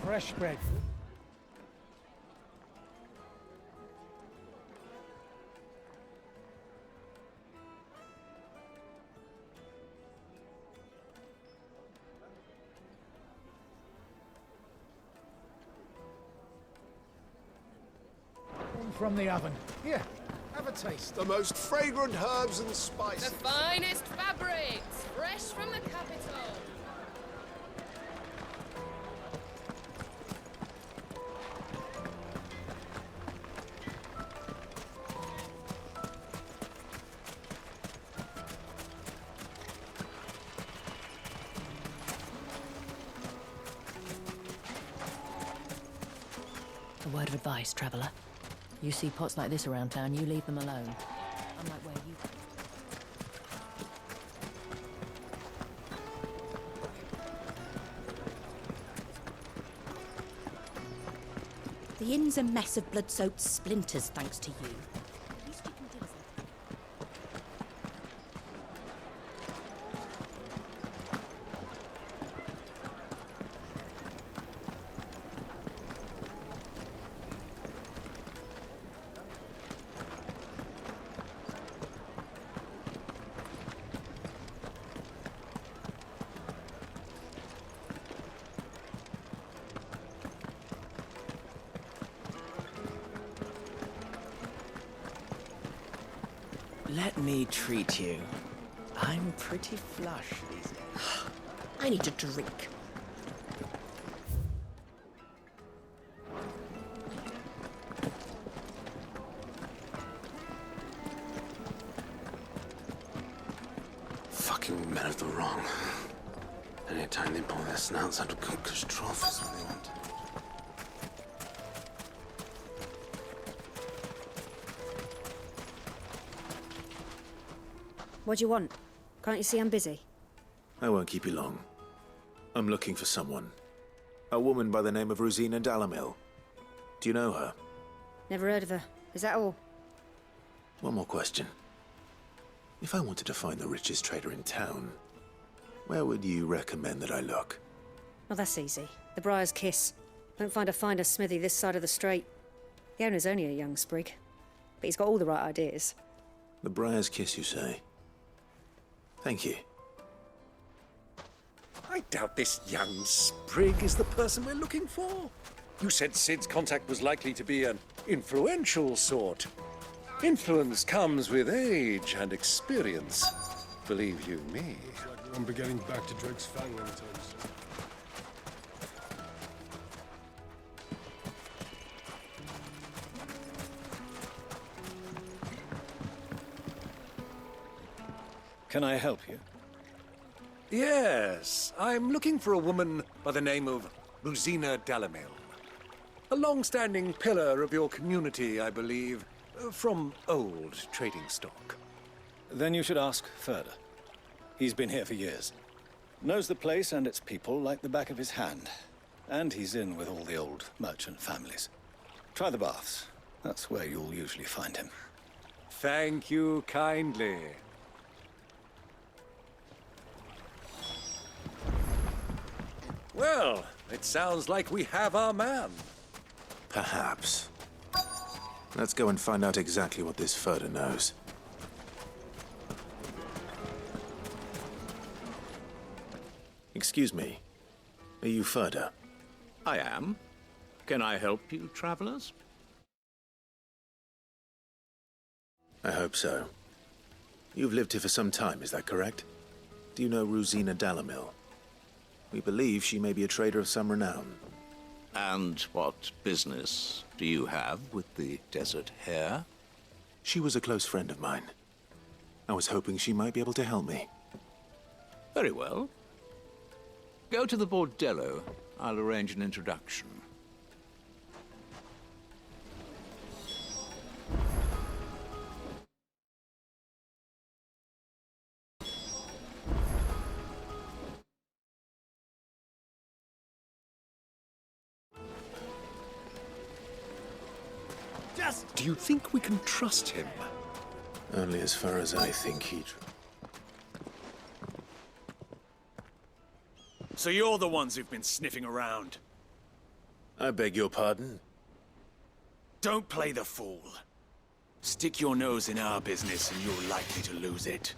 Fresh bread. From the oven. Here, have a taste. The most fragrant herbs and spices. The finest fabrics, fresh from the capital. A word of advice, traveller. You see pots like this around town, you leave them alone. Unlike where you... The inn's a mess of blood-soaked splinters, thanks to you. At least you can do something. Let me treat you. I'm pretty flush these days. I need a drink. Fucking men of the wrong. Anytime they pull their snouts out of cookers' troughs when they want to. What do you want? Can't you see I'm busy? I won't keep you long. I'm looking for someone. A woman by the name of Rosina Dalamil. Do you know her? Never heard of her. Is that all? One more question. If I wanted to find the richest trader in town, where would you recommend that I look? Well, that's easy. The Briar's Kiss. Won't find a finer smithy this side of the strait. The owner's only a young sprig, but he's got all the right ideas. The Briar's Kiss, you say? Thank you. I doubt this young sprig is the person we're looking for. You said Sid's contact was likely to be an influential sort. Influence comes with age and experience, believe you me. I'm getting back to Drake's Fang anytime soon. Can I help you? Yes, I'm looking for a woman by the name of Rosina Dalamil. A long-standing pillar of your community, I believe, from old trading stock. Then you should ask Ferda. He's been here for years. Knows the place and its people like the back of his hand. And he's in with all the old merchant families. Try the baths. That's where you'll usually find him. Thank you kindly. Well, it sounds like we have our man. Perhaps. Let's go and find out exactly what this Ferda knows. Excuse me. Are you Ferda? I am. Can I help you, travelers? I hope so. You've lived here for some time, is that correct? Do you know Rosina Dalamil? We believe she may be a trader of some renown. And what business do you have with the desert hare? She was a close friend of mine. I was hoping she might be able to help me. Very well. Go to the bordello. I'll arrange an introduction. Do you think we can trust him? Only as far as I think he... So you're the ones who've been sniffing around? I beg your pardon? Don't play the fool. Stick your nose in our business and you're likely to lose it.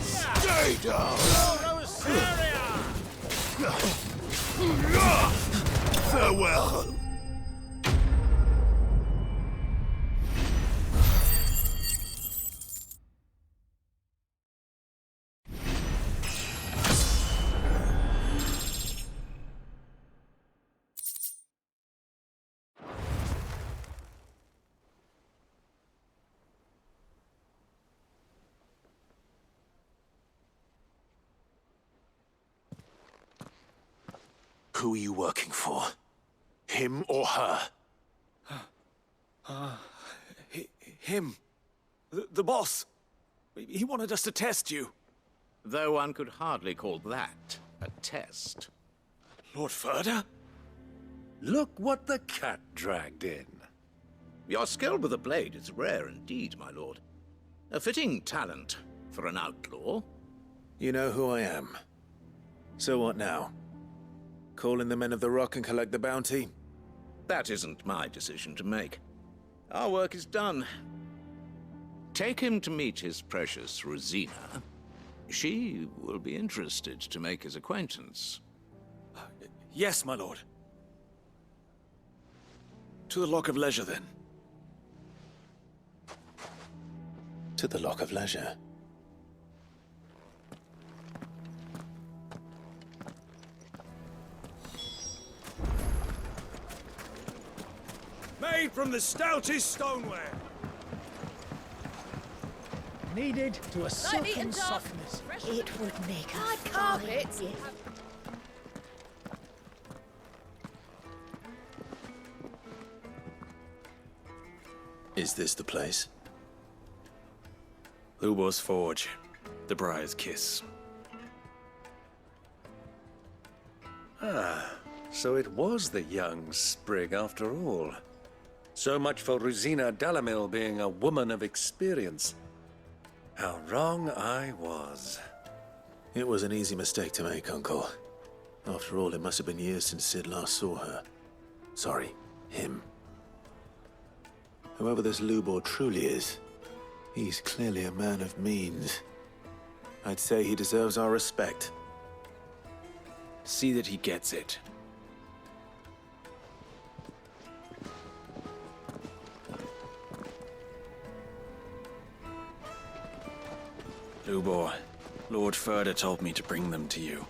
Stay down! Farewell! Who are you working for? Him or her? Him. The boss. He wanted us to test you. Though one could hardly call that a test. Lord Ferda? Look what the cat dragged in. Your skill with the blade is rare indeed, my lord. A fitting talent for an outlaw. You know who I am. So what now? Call in the men of the Rock and collect the bounty? That isn't my decision to make. Our work is done. Take him to meet his precious Rosina. She will be interested to make his acquaintance. Yes, my lord. To the Lock of Leisure, then. To the Lock of Leisure. Made from the stoutest stoneware. Kneaded to a silken dark. softness. It would make a Hard fine carpet. gift. Is this the place? Lubor's Forge. The Briar's Kiss. Ah, so it was the young sprig after all. So much for Rosina Dalamil being a woman of experience. How wrong I was. It was an easy mistake to make, Uncle. After all, it must have been years since Sid last saw her. Sorry, him. Whoever this Lubor truly is, he's clearly a man of means. I'd say he deserves our respect. See that he gets it. Lubor, Lord Ferda told me to bring them to you.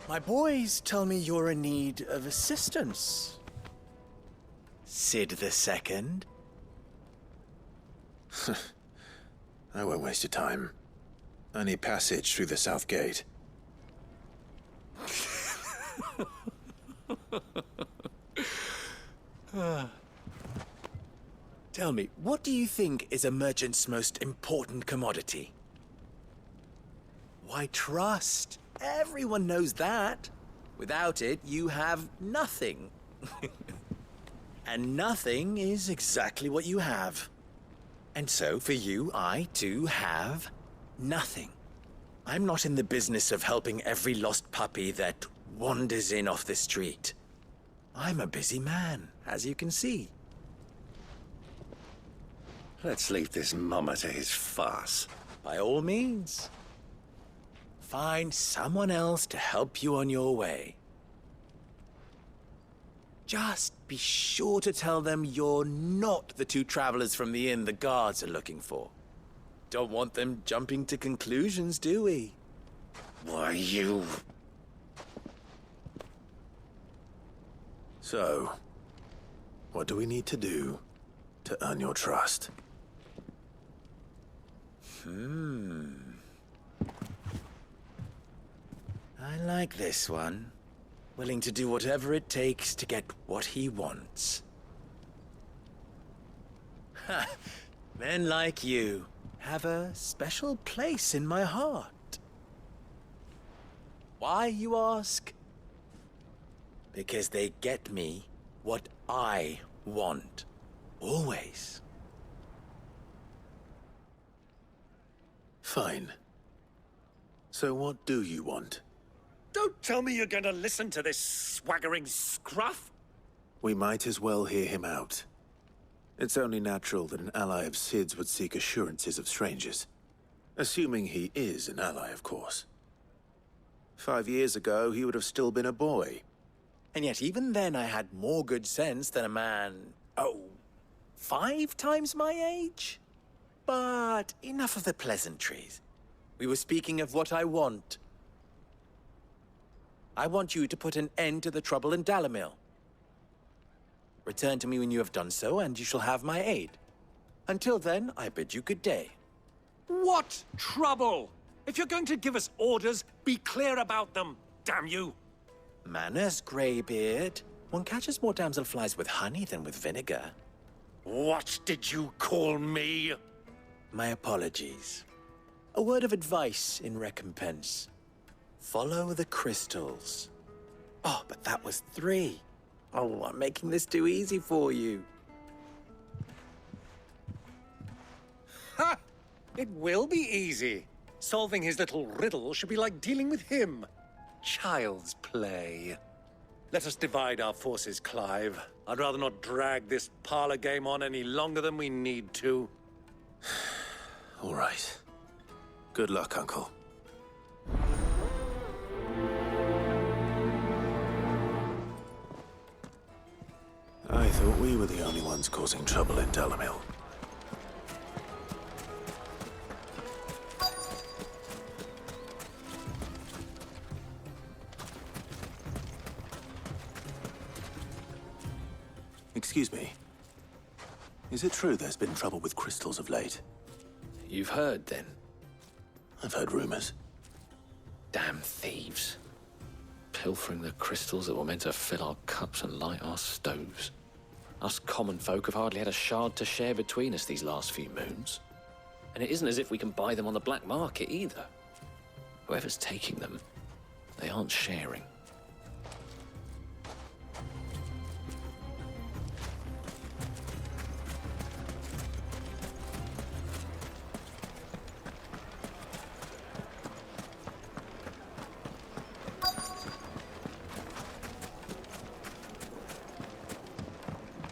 My boys tell me you're in need of assistance. Sid the Second? I won't waste your time. I need passage through the south gate. Tell me, what do you think is a merchant's most important commodity? Why, trust. Everyone knows that. Without it, you have nothing. And nothing is exactly what you have. And so, for you, I, too, have nothing. I'm not in the business of helping every lost puppy that wanders in off the street. I'm a busy man, as you can see. Let's leave this mummer to his farce. By all means. Find someone else to help you on your way. Just be sure to tell them you're not the two travelers from the inn the guards are looking for. Don't want them jumping to conclusions, do we? Why, you... So, what do we need to do to earn your trust? I like this one. Willing to do whatever it takes to get what he wants. Ha! Men like you have a special place in my heart. Why, you ask? Because they get me what I want. Always. Fine. So what do you want? Don't tell me you're going to listen to this swaggering scruff! We might as well hear him out. It's only natural that an ally of Sid's would seek assurances of strangers. Assuming he is an ally, of course. 5 years ago, he would have still been a boy. And yet even then I had more good sense than a man, 5 times my age? But enough of the pleasantries. We were speaking of what I want. I want you to put an end to the trouble in Dalamil. Return to me when you have done so, and you shall have my aid. Until then, I bid you good day. What trouble? If you're going to give us orders, be clear about them, damn you! Manners, Greybeard. One catches more damselflies with honey than with vinegar. What did you call me? My apologies. A word of advice in recompense. Follow the crystals. Oh, but that was 3. Oh, I'm making this too easy for you. Ha! It will be easy. Solving his little riddle should be like dealing with him. Child's play. Let us divide our forces, Clive. I'd rather not drag this parlor game on any longer than we need to. All right. Good luck, Uncle. I thought we were the only ones causing trouble in Dalamil. Excuse me. Is it true there's been trouble with crystals of late? You've heard, then? I've heard rumors. Damn thieves. Pilfering the crystals that were meant to fill our cups and light our stoves. Us common folk have hardly had a shard to share between us these last few moons. And it isn't as if we can buy them on the black market either. Whoever's taking them, they aren't sharing.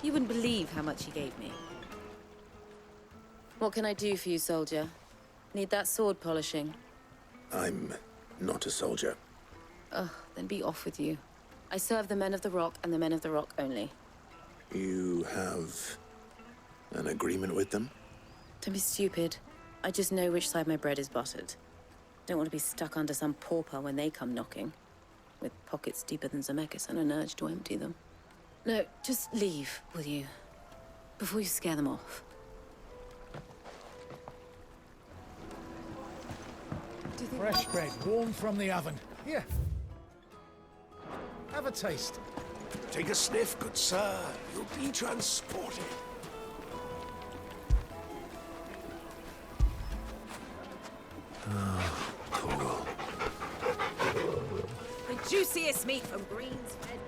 You wouldn't believe how much he gave me. What can I do for you, soldier? Need that sword polishing? I'm not a soldier. Ugh, then be off with you. I serve the men of the Rock and the men of the Rock only. You have an agreement with them? Don't be stupid. I just know which side my bread is buttered. Don't want to be stuck under some pauper when they come knocking. With pockets deeper than Zemeckis and an urge to empty them. No, just leave, will you? Before you scare them off. Fresh bread, warm from the oven. Here. Have a taste. Take a sniff, good sir. You'll be transported. Oh, cool. The juiciest meat from Green's Fed.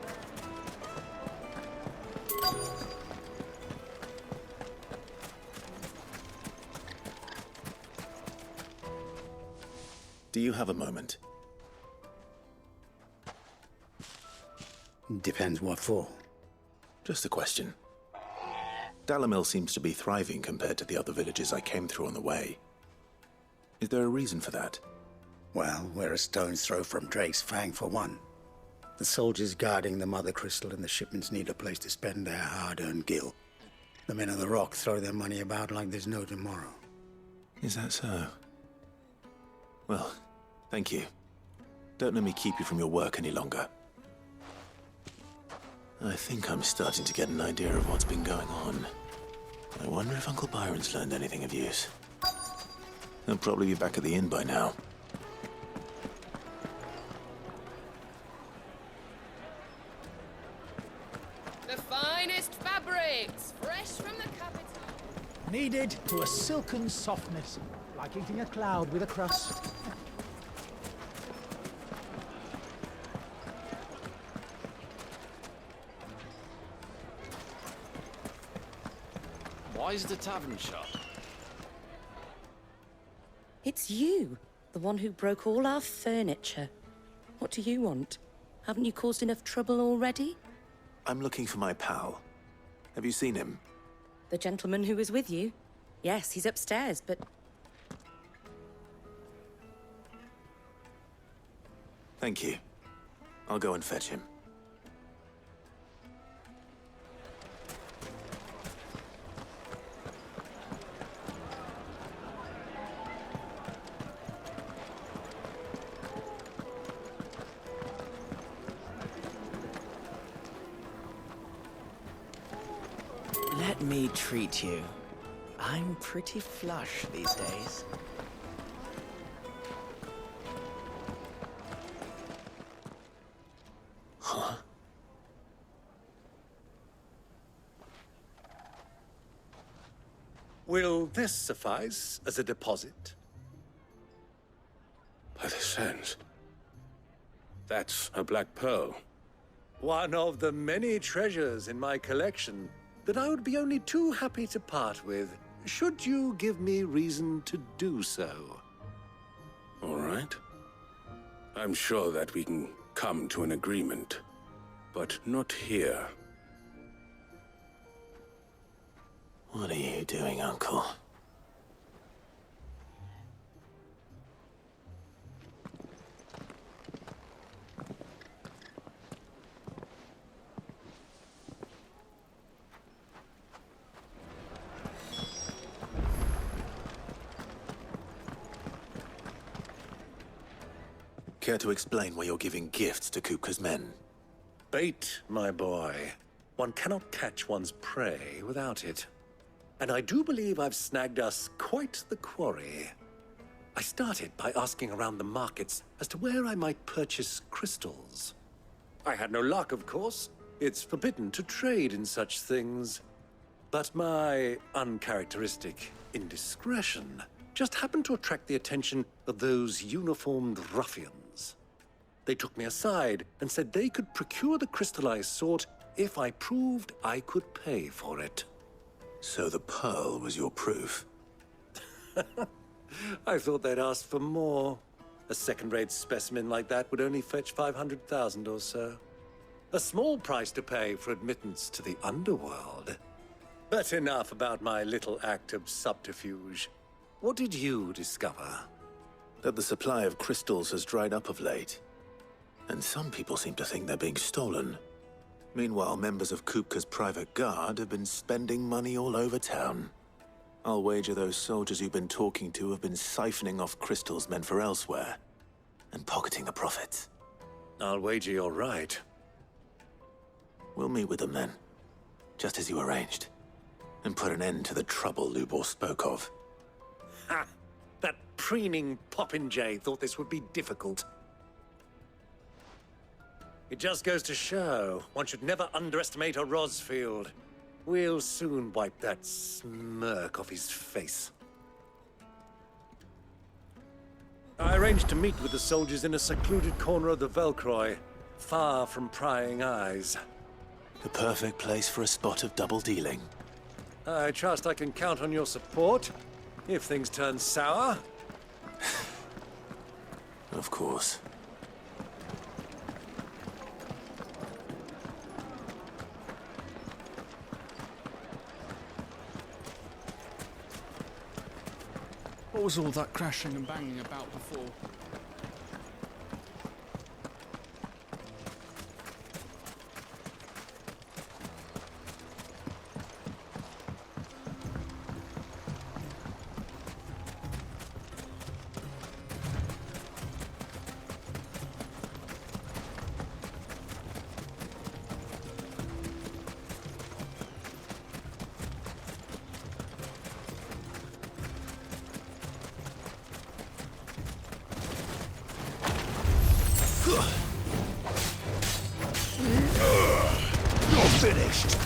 Do you have a moment? Depends what for. Just a question. Dalamil seems to be thriving compared to the other villages I came through on the way. Is there a reason for that? Well, we're a stone's throw from Drake's Fang, for one. The soldiers guarding the Mother Crystal and the shipments need a place to spend their hard-earned gil. The men of the Rock throw their money about like there's no tomorrow. Is that so? Well, thank you. Don't let me keep you from your work any longer. I think I'm starting to get an idea of what's been going on. I wonder if Uncle Byron's learned anything of use. He'll probably be back at the inn by now. The finest fabrics, fresh from the capital. Kneaded to a silken softness, like eating a cloud with a crust. Why is the tavern shut? It's you, the one who broke all our furniture. What do you want? Haven't you caused enough trouble already? I'm looking for my pal. Have you seen him? The gentleman who was with you? Yes, he's upstairs, but... Thank you. I'll go and fetch him. Let me treat you. I'm pretty flush these days. Huh? Will this suffice as a deposit? By the sands. That's a black pearl. One of the many treasures in my collection that I would be only too happy to part with should you give me reason to do so. All right. I'm sure that we can come to an agreement, but not here. What are you doing, Uncle? Care to explain why you're giving gifts to Kupka's men? Bait, my boy. One cannot catch one's prey without it. And I do believe I've snagged us quite the quarry. I started by asking around the markets as to where I might purchase crystals. I had no luck, of course. It's forbidden to trade in such things. But my uncharacteristic indiscretion just happened to attract the attention of those uniformed ruffians. They took me aside and said they could procure the crystal I sought if I proved I could pay for it. So the pearl was your proof? I thought they'd ask for more. A second-rate specimen like that would only fetch 500,000 or so. A small price to pay for admittance to the underworld. But enough about my little act of subterfuge. What did you discover? That the supply of crystals has dried up of late. And some people seem to think they're being stolen. Meanwhile, members of Kupka's private guard have been spending money all over town. I'll wager those soldiers you've been talking to have been siphoning off crystals meant for elsewhere, and pocketing the profits. I'll wager you're right. We'll meet with them then, just as you arranged, and put an end to the trouble Lubor spoke of. Ha! That preening popinjay thought this would be difficult. It just goes to show one should never underestimate a Rosfield. We'll soon wipe that smirk off his face. I arranged to meet with the soldiers in a secluded corner of the Velcroy, far from prying eyes. The perfect place for a spot of double dealing. I trust I can count on your support, if things turn sour. Of course. What was all that crashing and banging about before? Finished.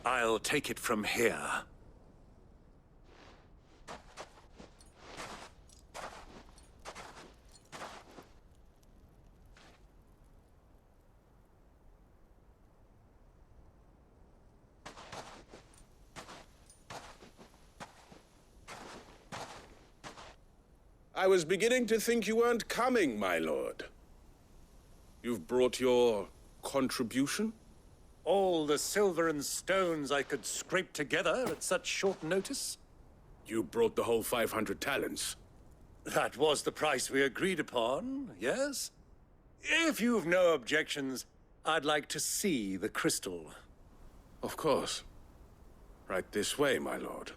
I'll take it from here. I was beginning to think you weren't coming, my lord. You've brought your contribution? All the silver and stones I could scrape together at such short notice? You brought the whole 500 talents. That was the price we agreed upon, yes? If you've no objections, I'd like to see the crystal. Of course. Right this way, my lord.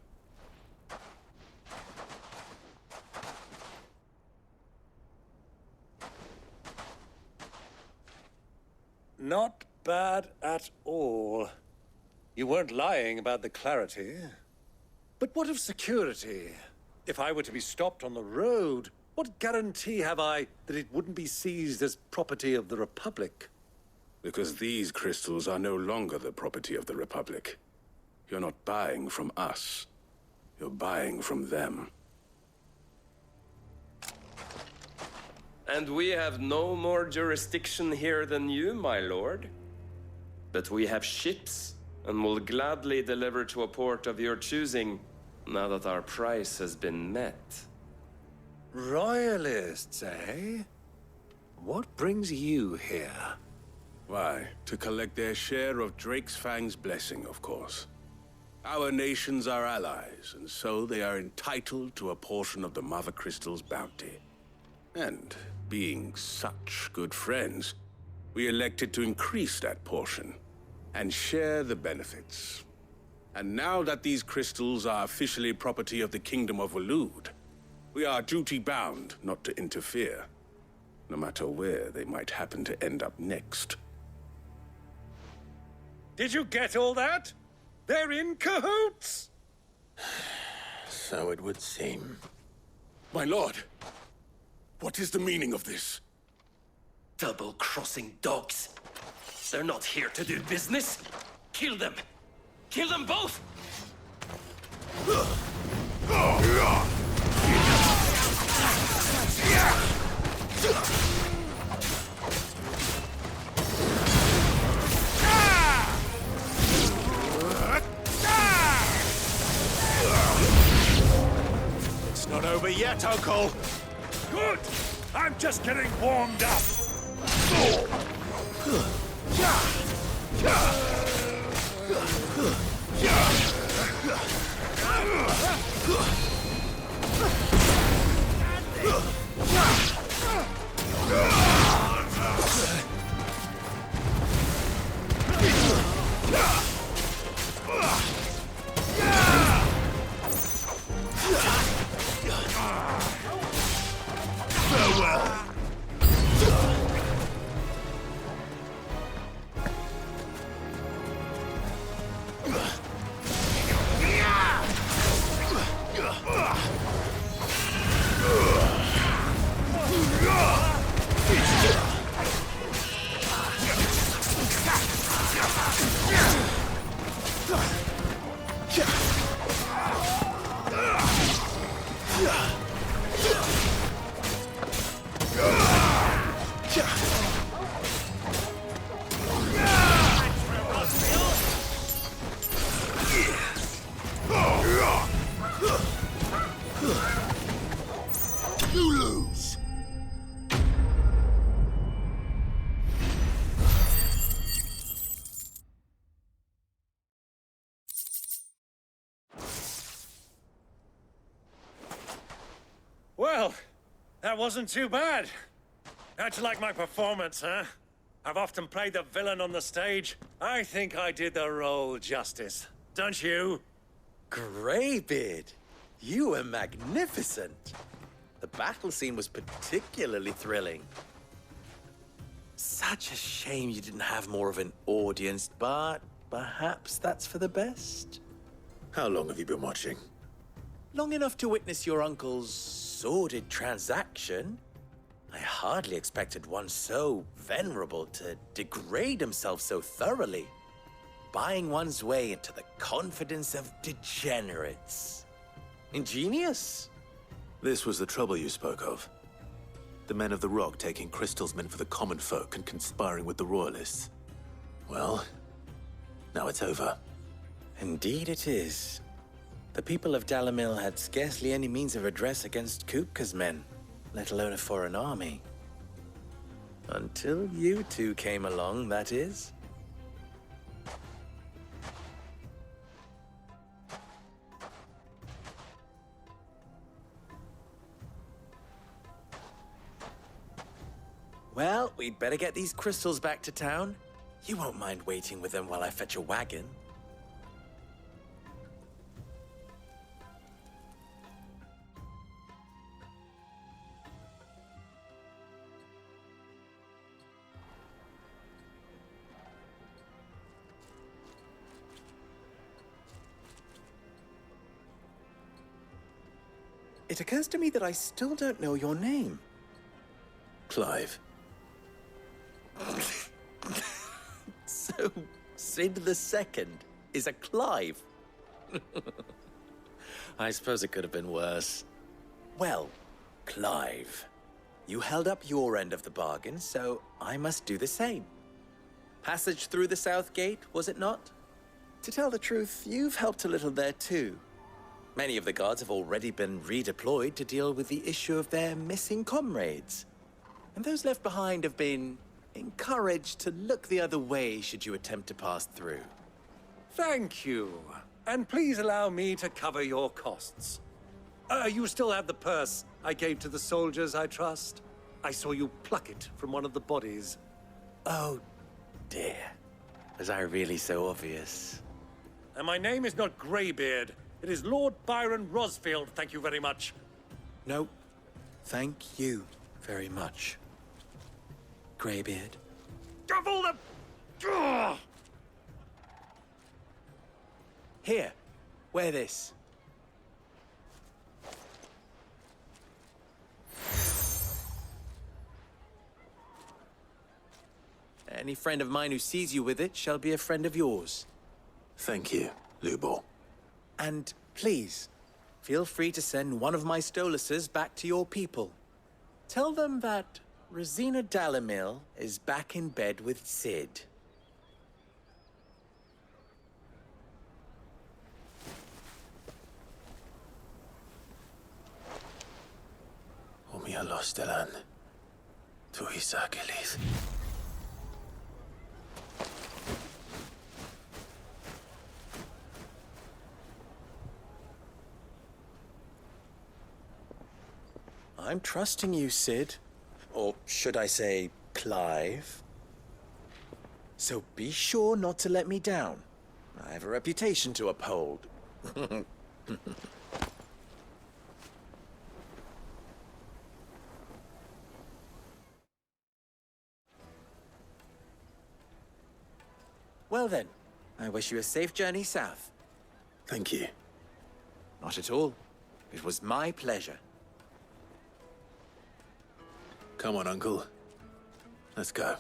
Not bad at all. You weren't lying about the clarity. But what of security? If I were to be stopped on the road, what guarantee have I that it wouldn't be seized as property of the Republic? Because these crystals are no longer the property of the Republic. You're not buying from us. You're buying from them. And we have no more jurisdiction here than you, my lord. But we have ships, and will gladly deliver to a port of your choosing, now that our price has been met. Royalists, eh? What brings you here? Why, to collect their share of Drake's Fang's blessing, of course. Our nations are allies, and so they are entitled to a portion of the Mother Crystal's bounty. And, being such good friends, we elected to increase that portion and share the benefits. And now that these crystals are officially property of the Kingdom of Waloed, we are duty-bound not to interfere, no matter where they might happen to end up next. Did you get all that? They're in cahoots! So it would seem. My lord, what is the meaning of this? Double-crossing dogs. They're not here to do business. Kill them. Kill them both! It's not over yet, Uncle. Good! I'm just getting warmed up. You lose. Well, that wasn't too bad. How'd you like my performance, huh? I've often played the villain on the stage. I think I did the role justice. Don't you? Greybeard, you were magnificent. The battle scene was particularly thrilling. Such a shame you didn't have more of an audience, but perhaps that's for the best. How long have you been watching? Long enough to witness your uncle's sordid transaction. I hardly expected one so venerable to degrade himself so thoroughly, buying one's way into the confidence of degenerates. Ingenious. This was the trouble you spoke of. The men of the Rock taking crystals meant for the common folk and conspiring with the Royalists. Well, now it's over. Indeed it is. The people of Dalamil had scarcely any means of redress against Kupka's men, let alone a foreign army. Until you two came along, that is. Well, we'd better get these crystals back to town. You won't mind waiting with them while I fetch a wagon. It occurs to me that I still don't know your name. Clive. So, Sid the Second is a Clive. I suppose it could have been worse. Well, Clive, you held up your end of the bargain, so I must do the same. Passage through the South Gate, was it not? To tell the truth, you've helped a little there too. Many of the guards have already been redeployed to deal with the issue of their missing comrades. And those left behind have been encouraged to look the other way should you attempt to pass through. Thank you. And please allow me to cover your costs. You still have the purse I gave to the soldiers, I trust? I saw you pluck it from one of the bodies. Oh, dear. Was I really so obvious? And my name is not Greybeard. It is Lord Byron Rosfield, thank you very much. No, thank you very much, Greybeard. Of all the... Ugh! Here, wear this. Any friend of mine who sees you with it shall be a friend of yours. Thank you, Lubor. And please, feel free to send one of my Stoluses back to your people. Tell them that Rosina Dalamil is back in bed with Sid. Omia lostelan. Tu isakelis. I'm trusting you, Sid. Or should I say, Clive. So be sure not to let me down. I have a reputation to uphold. Well then, I wish you a safe journey south. Thank you. Not at all. It was my pleasure. Come on, Uncle. Let's go.